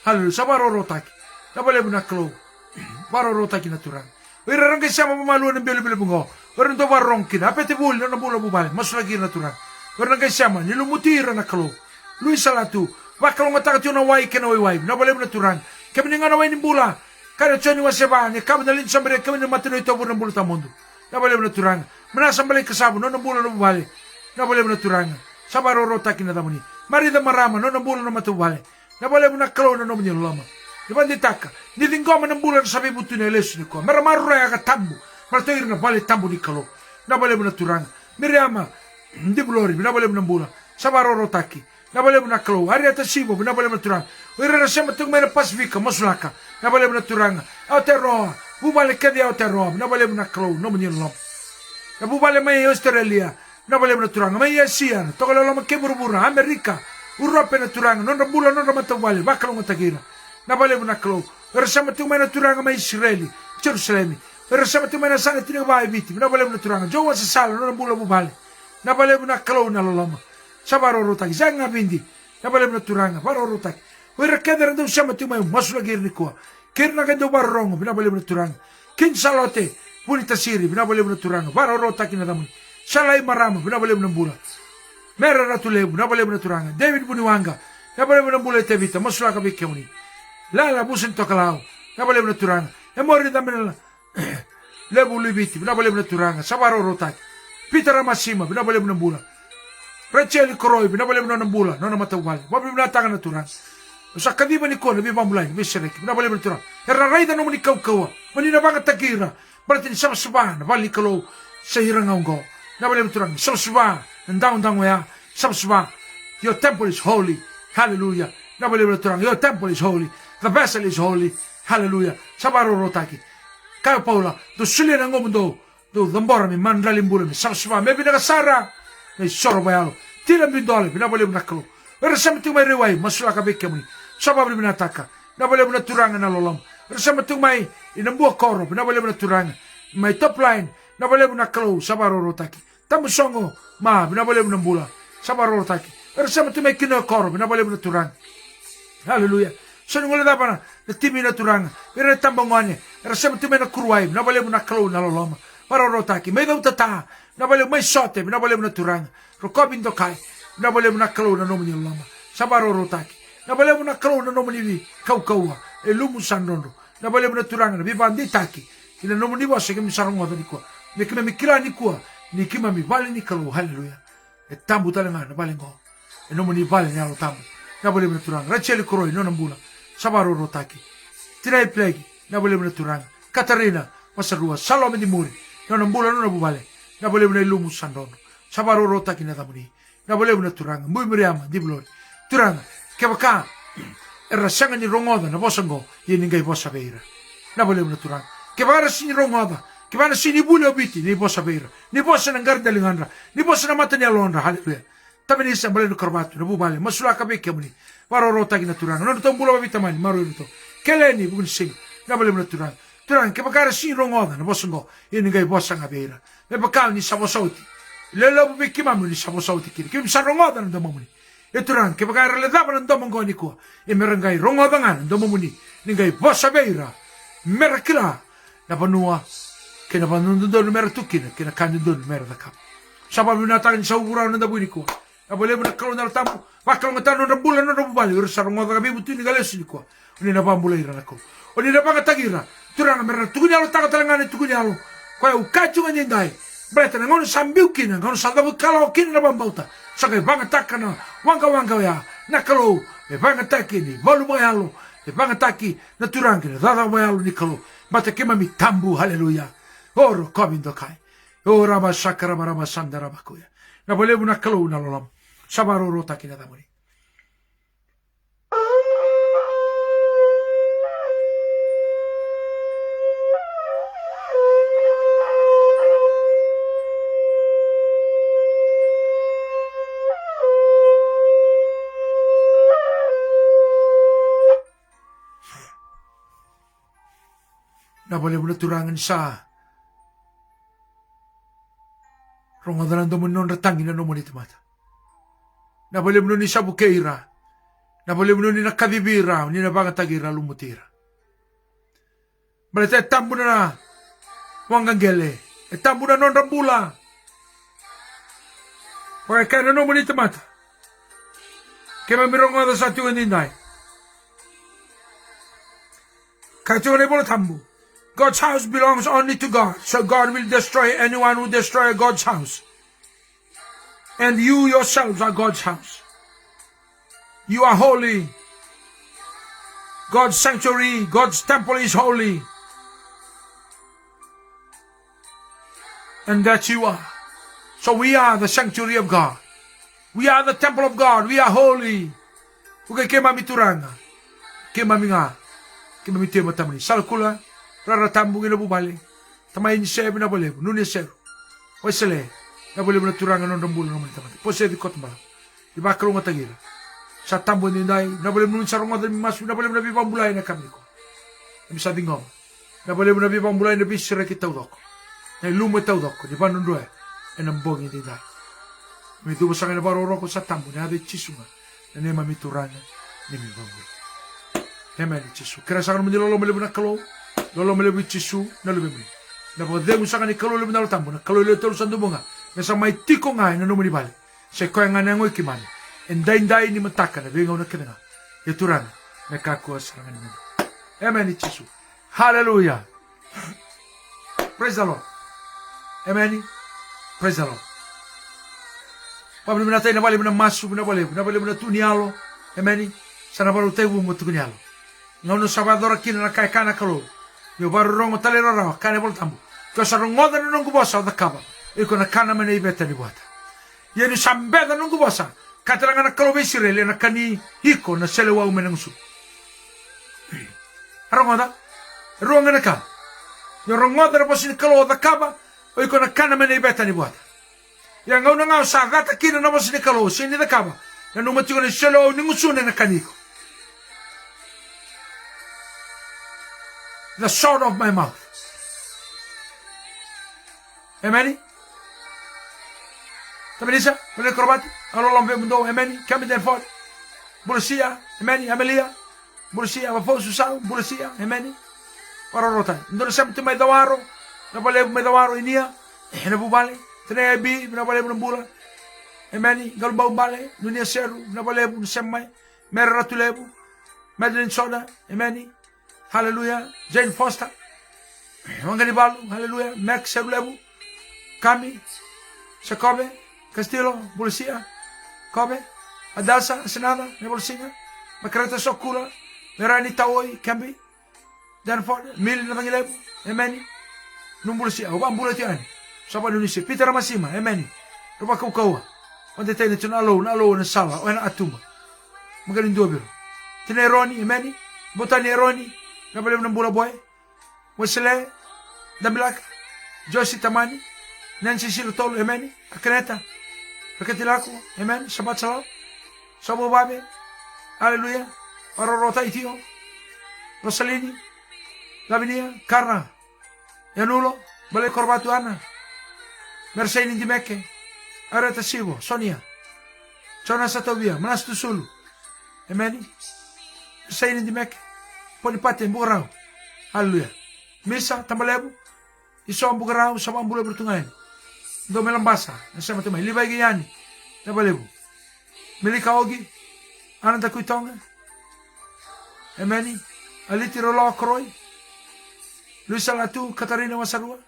Hallelujah. Sa barorotaki. Binabalew na klo. Barorotaki na turang. Ira rangay siya mapamaluan ng bilo-bilo bungo. Ira nito warongkin. Apete buli na bula bubale. Masulagir na turang. Ira rangay siya man. Nilumutira na klo. Luis Salatu. Bakal ngatakat yun na wai kenawai. Binabalew na turang. Kami nga naway ng bula. Kada choni wasebane kami nalin sambere kami na matino ito bu nambulu tamundo nabale na turanga manasam balik kasabu no nambulu no bale nabale na turanga sabaro rota kinadamuni marida marama no nambulu no matubale nabale na kalo no nomnyo lama ibandi taka ni dingoma nambulu na sabi butu na lesu ni ko maramaru ya katambu martoir na bale tambu ni kalo nabale na turanga miriama ndi blori nabale na bula sabaro rota ki nabale na kalo ari atasibo nabale na turanga ira na sema tung mera pasifika masulaka nabale na turanga Aotearoa bubale kedi Aotearoa nabale na klo no mnyelom na bubale mai Australia nabale na turanga mai Asia tokalo lama keburubura Amerika Europe na turanga no bula no matawale bakalo matagira nabale na klo ira sema tung mera turanga mai Israeli Jerusalem ira sema tung mera sana tinga bai biti nabale na turanga jowa sa sala no bula bubale nabale na klo na loloma sabaro rotaki zanga bindi nabale na turanga baro rotaki Wira kedera ndo siya matumay masulagir ni ko. Kirna kendo barong binabalik na turang. Kin salote punita siri binabalik na turang. Baro rota kinadamon. Salay marama binabalik na bula. Mera ratule binabalik na turang. David Buniwanga binabalik na bula tebita masulaga bikemuni. Lala busin to kalao binabalik na turang. Emori damen lebu libiti binabalik na turang. Sabaro rota. Peter Amasima binabalik na bula. Rachel Kroy binabalik na bula no na matawal. Wabi binatangan na turang. Sa kadiba ni ko, nabi mamulay, misirek, nabali mo ito. Herarayda naman ikaw kawa, manina baka tagira, balit ni samsuba, nabali kalo sa hirang ko. Nabali mo ito, samsuba, nandang waya, samsuba, your temple is holy, hallelujah. Nabali mo ito, your temple is holy, the vessel is holy, hallelujah. Sabaro rotaki. Kayo Paula, do suli ng mundo, do dambora mi, mandralimbula mi, samsuba, may binakasara, may soro bayalo, tilang bindole, binabali mo nakalo. Pero sa mating may riway, masula kabik kami. Sa babali minataka, nabali mo na turangan na lolom. Pero sa mating may inambuak koro, nabali mo na turangan. May top line, nabali mo na kalo sa barorotaki. Tamusongo, ma, nabali mo na bula sa barorotaki. Pero sa mating may kinakoro, nabali mo na turangan. Hallelujah. So nung wala dapat na timi na turangan. Pero na tambangan niya. Pero sa mating may nakuruay, nabali mo na kalo na lolom. Barorotaki. May daw tata, nabali mo may sote, nabali mo na turangan. Rokobin do kai, nabali mo na kalo na noman yung lama. Sa barorotaki. Nabale mo na kalo na noman ni kaukawa. E lumu sanrondo. Nabale mo na turangan. Bibandi taki. Ina noman ni wasa kami sarong wata di ko. ni kima mi kila ni kua ni kima mi vale ni kalau haleluya e tambu talenga na vale ngo e no ni vale ni alo tambu na boleh meturang Rachel Koroi no nambula sabaro rotaki tirai plegi na boleh meturang Katarina masarua Salome di muri no nambula no nabu vale na boleh lumu sandono sabaro rotaki na tamuni na boleh meturang mui miriama di blori turang kebaka era sanga ni rongoda na bosango ye ningai bosa beira na boleh meturang kebara sini rongoda kebara sini bule obiti ni bosa beira ni bosa na garda lingandra ni bosa na mata ni alondra haleluya tapi ni sambale no korbatu no bubale masula ka beke muni waro rota ki naturang no tombula babita mani maro ito keleni bugun sing na boleh meturang turang kebara sini rongoda na bosango ye ningai bosa nga beira me bakal ni sabosauti lelo bubiki mamu ni sabosauti kiri kim sa rongoda na domamuni Eturang ke bagara le daba ng domong goni ko e merenggai rongodangan domomuni ningai bosa beira merakila na panua ke na panundon meratukina ke na kanundon merakap sabab binatang sa ubura ng dabuni ko na boleh mo nakalo na tamu bakal ngatano na bulan na bubali ur sa rongoda gabi buti ni gales ni ko ni na pambulay ra nako o ni na pagatagira turang meratukina lo tagatalangan tukuna lo ko ukachu ngani dai Berarti ngon sambil kina, ngon sadabu kalau kina na bambauta. Sakai bangataka na wanga ya nakalo e bangataki ni bolu bayalo e bangataki na turangi na dada bayalo ni kalo. Bata kema mi tambu haleluya. Oro komindo kai. Ora ma sakara marama sandara bakuya. Na boleh na kalo na lolam. Sabaro rota kina damuni. Na boleh mo naturangan sa rongodalan do mo non ratangin na no mo mata. Na boleh mo ni sabukeira. Na boleh mo ni nakadibira, ni na bangatagira lumutira. Berarti tambu na wanganggele. Tambu na non rambula. Pagka kaya no mo mata. Kaya mirongoda sa tuwan ninday. Kaya tuwan mo tambu. God's house belongs only to God, so God will destroy anyone who destroys God's house. And you yourselves are God's house. You are holy. God's sanctuary, God's temple is holy. And that you are. So we are the sanctuary of God. We are the temple of God. We are holy. Okay, kema mituranga. Kema minga. Kema mitema tamani. Salkula. Rara tambung ina bubali. Tamay ni sebe na boleh. Nuni sebe. Oisele. Na boleh na turangan ng rambulan ng mga tamati. Pose di kot mala. Iba kalong atagira. Sa tambo ni nai. Na boleh nun sa rongo dami masu. Na boleh na bibang bulay na kami ko. Ibig sabi ngom. Na boleh na bibang bulay na bisira kita udok. Na lumo ita udok. Di ba nundoy. E nambong hindi dai. May tubo sa kanya baroro ko sa tambo. Na ada chisunga. Na nema mituranga. Ni bibang bulay. Nema ni chisu. Kira sa kanya manilolo malibun na kalo. Lolo melebu chisu na lebe muli. Na pode usaka ni kalo lebe na tambo na kalo le tolu sandu bonga. Na sa mai tiko ngai na numuni bale. Se ko nga nangoy kimani. Endai ni mataka na benga na kenga. Yeturana na kako saranga ni. Amen chisu. Hallelujah. Praise the Lord. Amen. Praise the Lord. Pablo minatay na bale na masu na bale na tunialo. Amen. Sana baru tebu mo tunialo. Ngono sabadora kina na kai kana kalo. Yo baru rongo talera rawa kane bol tambu. Ko sa rongo da nungu bosa da kaba. Iko na kana mane ibeta ni buata. Yeni sambe da nungu bosa. Katalanga na kalo besire le na kani hiko na sele wa umenangsu. Rongo da. Rongo na ka. Yo rongo da bosi ni kalo da kaba. Iko na kana mane ibeta ni buata. Ya ngau na sa gata kina na bosi ni kalo sini da kaba. Na numati ko ni sele wa ningusu na kaniko. The sword of my mouth. Amen. Tamanisa, boleh korbat. Allah lambe mundo. Amen. Kami telefon. Bulusia. Amen. Amelia. Bulusia. Wafo susah. Bulusia. Amen. Warorotan. Ndoro sampai may dawaro. Na boleh may dawaro inia. Na bubale. Tene bi. Na boleh menembula. Amen. Galbau bale. Dunia seru. Na boleh semai. Merah tulebu. Madeline soda. Amen. Hallelujah. Jane Foster. Wangani balu. Hallelujah. Max Segulebu. Kami, sa Kobe, Castillo, polisia, Kobe, Adasa, Senada, Nebolsinga, Makreta Sokula, Merani Tawoi, Kambi, Danford, Mil na Tangilebo, Emeni, nung polisia, ubang bulat yan, sa Indonesia, Peter Masima, Emeni, Rupa Kaukawa, Wante tayo na alo na sala, o na atuma, magaling dobiro. Tinay Ronnie, Emeni, Botani Ronnie, nabalib ng Bulaboy, Wasile, Dabilak, Josie Tamani, Nancy Silotolo, Emeni, Akaneta, Rakatilako, Amen, Shabbat Shalom, Sabo Babe, Hallelujah, Arorota Itio, Rosalini, Lavinia, Carna, Yanulo, Bale Corbatuana, Mercedes Dimeke, Areta Sivo, Sonia, Chona Satovia, Manastu Sulu, Amen, Mercedes Dimeke, Ponipate, Bugarao, Hallelujah, Misa, Tambalebu, Isom Bugarao, Samang Bula Bertungain, Domelambasa, nasema tumai, Libay Giyani, Nabalebu, Milika Ogi, Ananda Kuitonga, Emeni, Aliti Rolo Kroy, Luisa Latu, Katarina Wasarua,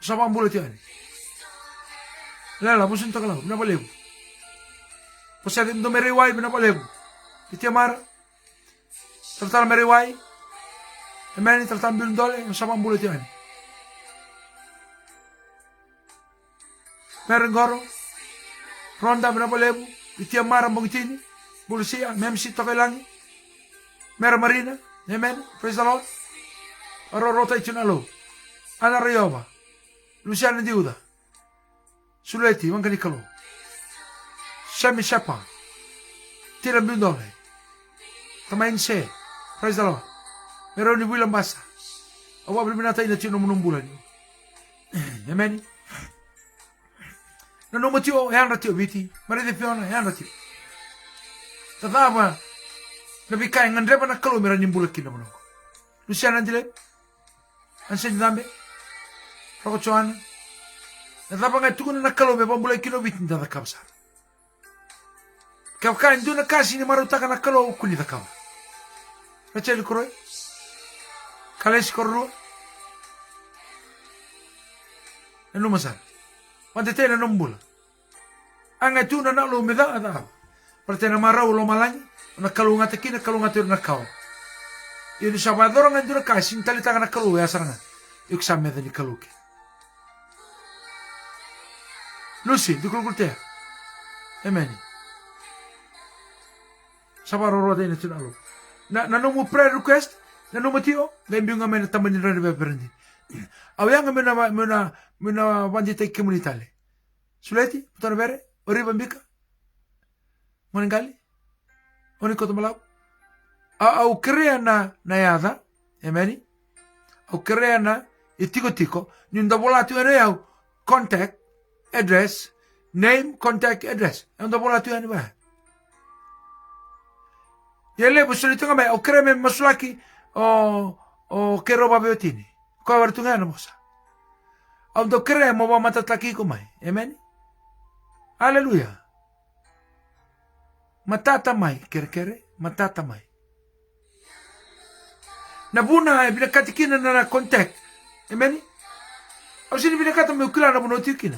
Samang Bula Tiani, Lela, Busun Tagalaw, Nabalebu, Posadim do Meriwai, Nabalebu, Itiamara, Tratal Meriwai, Emeni, Tratal Bildole, Samang Bula Tiani, Merengoro, Ronda Benapalebu, Itiamara Bogitini, Bulusia, Memsi Tokelangi, Mera Marina, Amen, praise the Lord, Arorota Ichinalo, Ana Riova, Luciana Diuda, Suleti, Manganicalo, Sami Shapa, Tira Bindole, Tamain Se, praise the Lord, Meroni William Bassa, Awabri Minata in the Chino Munumbulani, Amen. Na noma tio hanga tio biti, marede fiona hanga tio. Tatama na bikai ngandreba na kalo mera nimbula kina mono. Luciana andile, ansen dambe, roko choana. Na tapa ngai tukuna na kalo me bambula kino biti nda kapsa. Kau kai nduna kasi ni marutaka na kalo ukuni da kawa. Rachel koroi, kales korru. Na noma sa. Wante tena nombula. Anga tu na lo meda ada. Pertena marau lo malangi, na kalunga tekina kalunga tu na kau. Ini sabadoro ngandura kasi tali taka na kalu ya saranga. Yuk samme ni kaluke. Lucy, dikulukulte. Amen. Sabaroro de na lo. Na nomu prayer request, na nomu tio, lembiunga mena tamani rene beberendi. Awanga mena bandita comunitale. Suleti, putana bere, oriba mbika. Moningali. Oni koto malau. Au crea na yada, emeni. Au crea na tiko. Nyunda volatu ene au contact address, name, contact address. Nyunda volatu ene ba. Yele busulito ngame au crea me masulaki o ke roba beotini. Ko wartungana mosa. Au do crea mo matataki ko mai. Amen. Hallelujah. Matata mai kere matata mai. Na buna e binakati kina na contact. Amen. Au sini binakata me ukila na bunoti kina.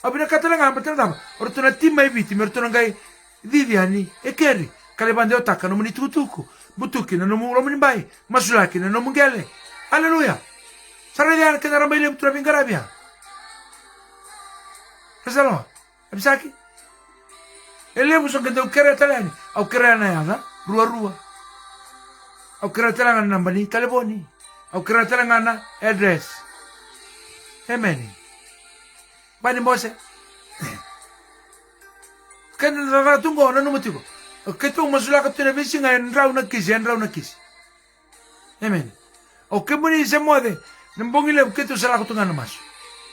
Au binakata nga matata. Ortona timma e biti mertona ngai Viviani e Kerry. Kale bande otaka no muni tutuku. Butuki na no mu romini bai. Masulaki na no mungele. Hallelujah. Saradian ke na ramai putra bingarabia. Kasalo. Abisaki. Ele muso ke do kere talani. Au kere na yada. Rua. Au kere talanga nambani telefoni. Au kere talanga na address. Amen. Bani mose. Kan na tungo na numutiko. Ketu masulaka tuna bisinga enrau na kisi. Amen. O que muni se mode. Nambongile ketu sala kutunga na mas.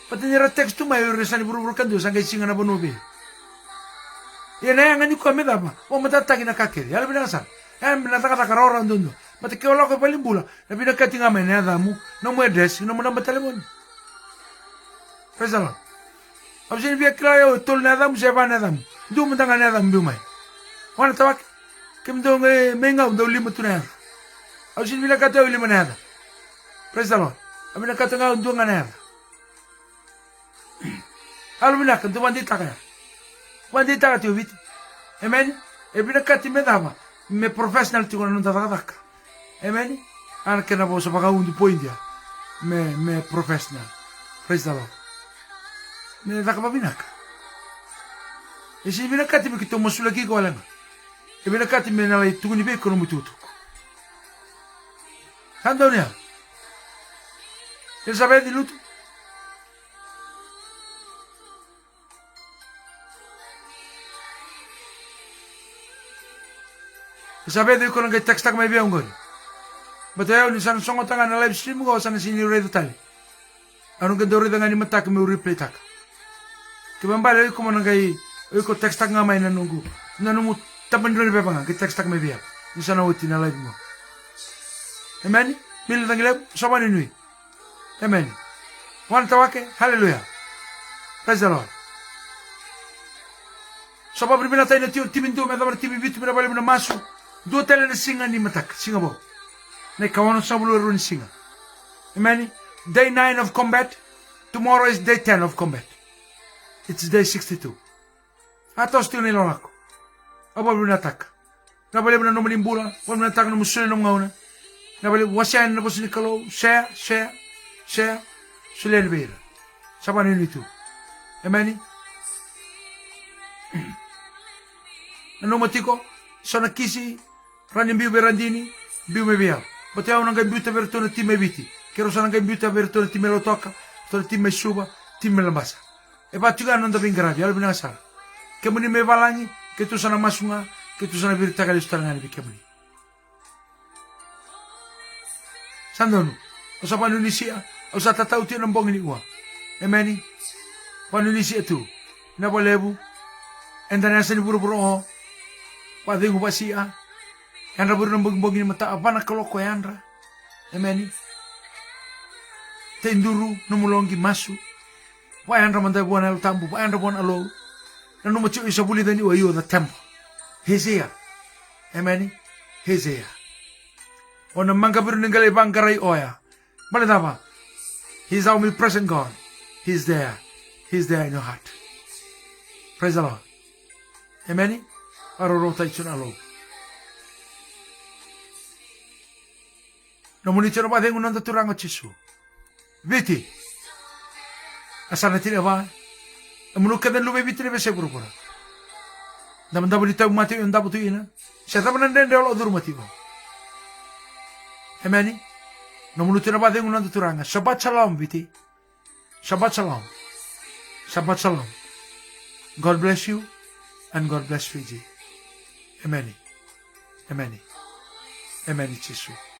Patinira textu mai resani buru kan Dios angai singa na bonubi. Ye na ngani ko meda ba. O matata kina kakeri. Ala bina sa. Na taka karora ndundo. Mate ke oloko palimbula. Na bina katinga mai na damu. No mo address, no mo namba telefon. Praise the Lord. Absin via klayo tol na damu se ba na damu. Du mo tanga na damu du mai. Wana tawak. Kim do menga do lima tuna. Absin via kato lima na. Praise the Lord. Abina kato nga undu nga na. Alumina kan tu bandita kaya. Bandita ka tu vit. Amen. E binakati me dava. Me professional tu non tata. Amen. Anche na bosa paga un po India. Me professional. Praise the Lord. Me da ka binaka. E si binakati me kito mosula ki ko alanga. E binakati me na lai tu ni be ko no mututu. Andonia. Ele sabe de luto? Sabe de kono ngai text tak mai biang gol. Bataya ni san songo tanga na live stream ko san sini re tali. Anu ke dori dengan ni mata ke me replay tak. Ke bambale ko mo ngai ko text tak ngamai na nunggu. Na numu taban re be banga ke text tak mai biang. Ni sana uti na live mo. Amen. Bil tangle sabani nui. Amen. Wan tawake hallelujah. Praise the Lord. Soba primera tayo na timinto me dabar tibi bitu me bale na masu. Dua tele na singa ni matak, singa bo. Na kawan sa bulo ron singa. Amen. Day 9 of combat. Tomorrow is day 10 of combat. It's day 62. Atos tu ni lolako. Aba na tak. Na bale na numaling bula, wala na tak na musul ng ngauna. Na bale wasan na bosi ni kalo, share. Sulen beira. Saban ni tu. Amen. Ano matiko? Sana kisi ranin biu berandini biu me biar. Bateu nang biu ta vertona time biti. Kero sana nang biu ta vertona time lo toka, to time suba, time la masa. E batuga non da vingravi, al binasa. Ke muni me valangi, ke tu sana masunga, ke tu sana virta kali starangani bi kemuni. Sandonu, o sa panu nisia, o sa tatau ti nombong ni ua. Emeni. Panu nisia tu. Na bolebu. Endana sa ni buru-buru o. Padingo basia. Yandra buru nambong-bong ni mata apa na kaloko yandra. Emeni. Tenduru numulongi masu. Pa yandra manda buwan al tambu, pa yandra buwan alo. Nanu machu isabuli dani wa yo the temple. Hezea. Emeni. Hezea. Ona manga biru ningale bangkarai oya. Bale daba. He's our omnipresent God. He's there. He's there in your heart. Praise the Lord. Amen. Arorota ichun alo. Namun ichun apa dengan nanda turang acisu. Viti. Asal nanti apa? Namun kadang lupa viti lebih segera pura. Namun dapat ditahu mati yang dapat tu ina. Saya tak pernah dengar orang dur mati ko. Amen. Namun ichun apa dengan nanda turang. Shabbat shalom viti. Shabbat shalom. Shabbat shalom. God bless you and God bless Fiji. Amen. Amen. Amen. It's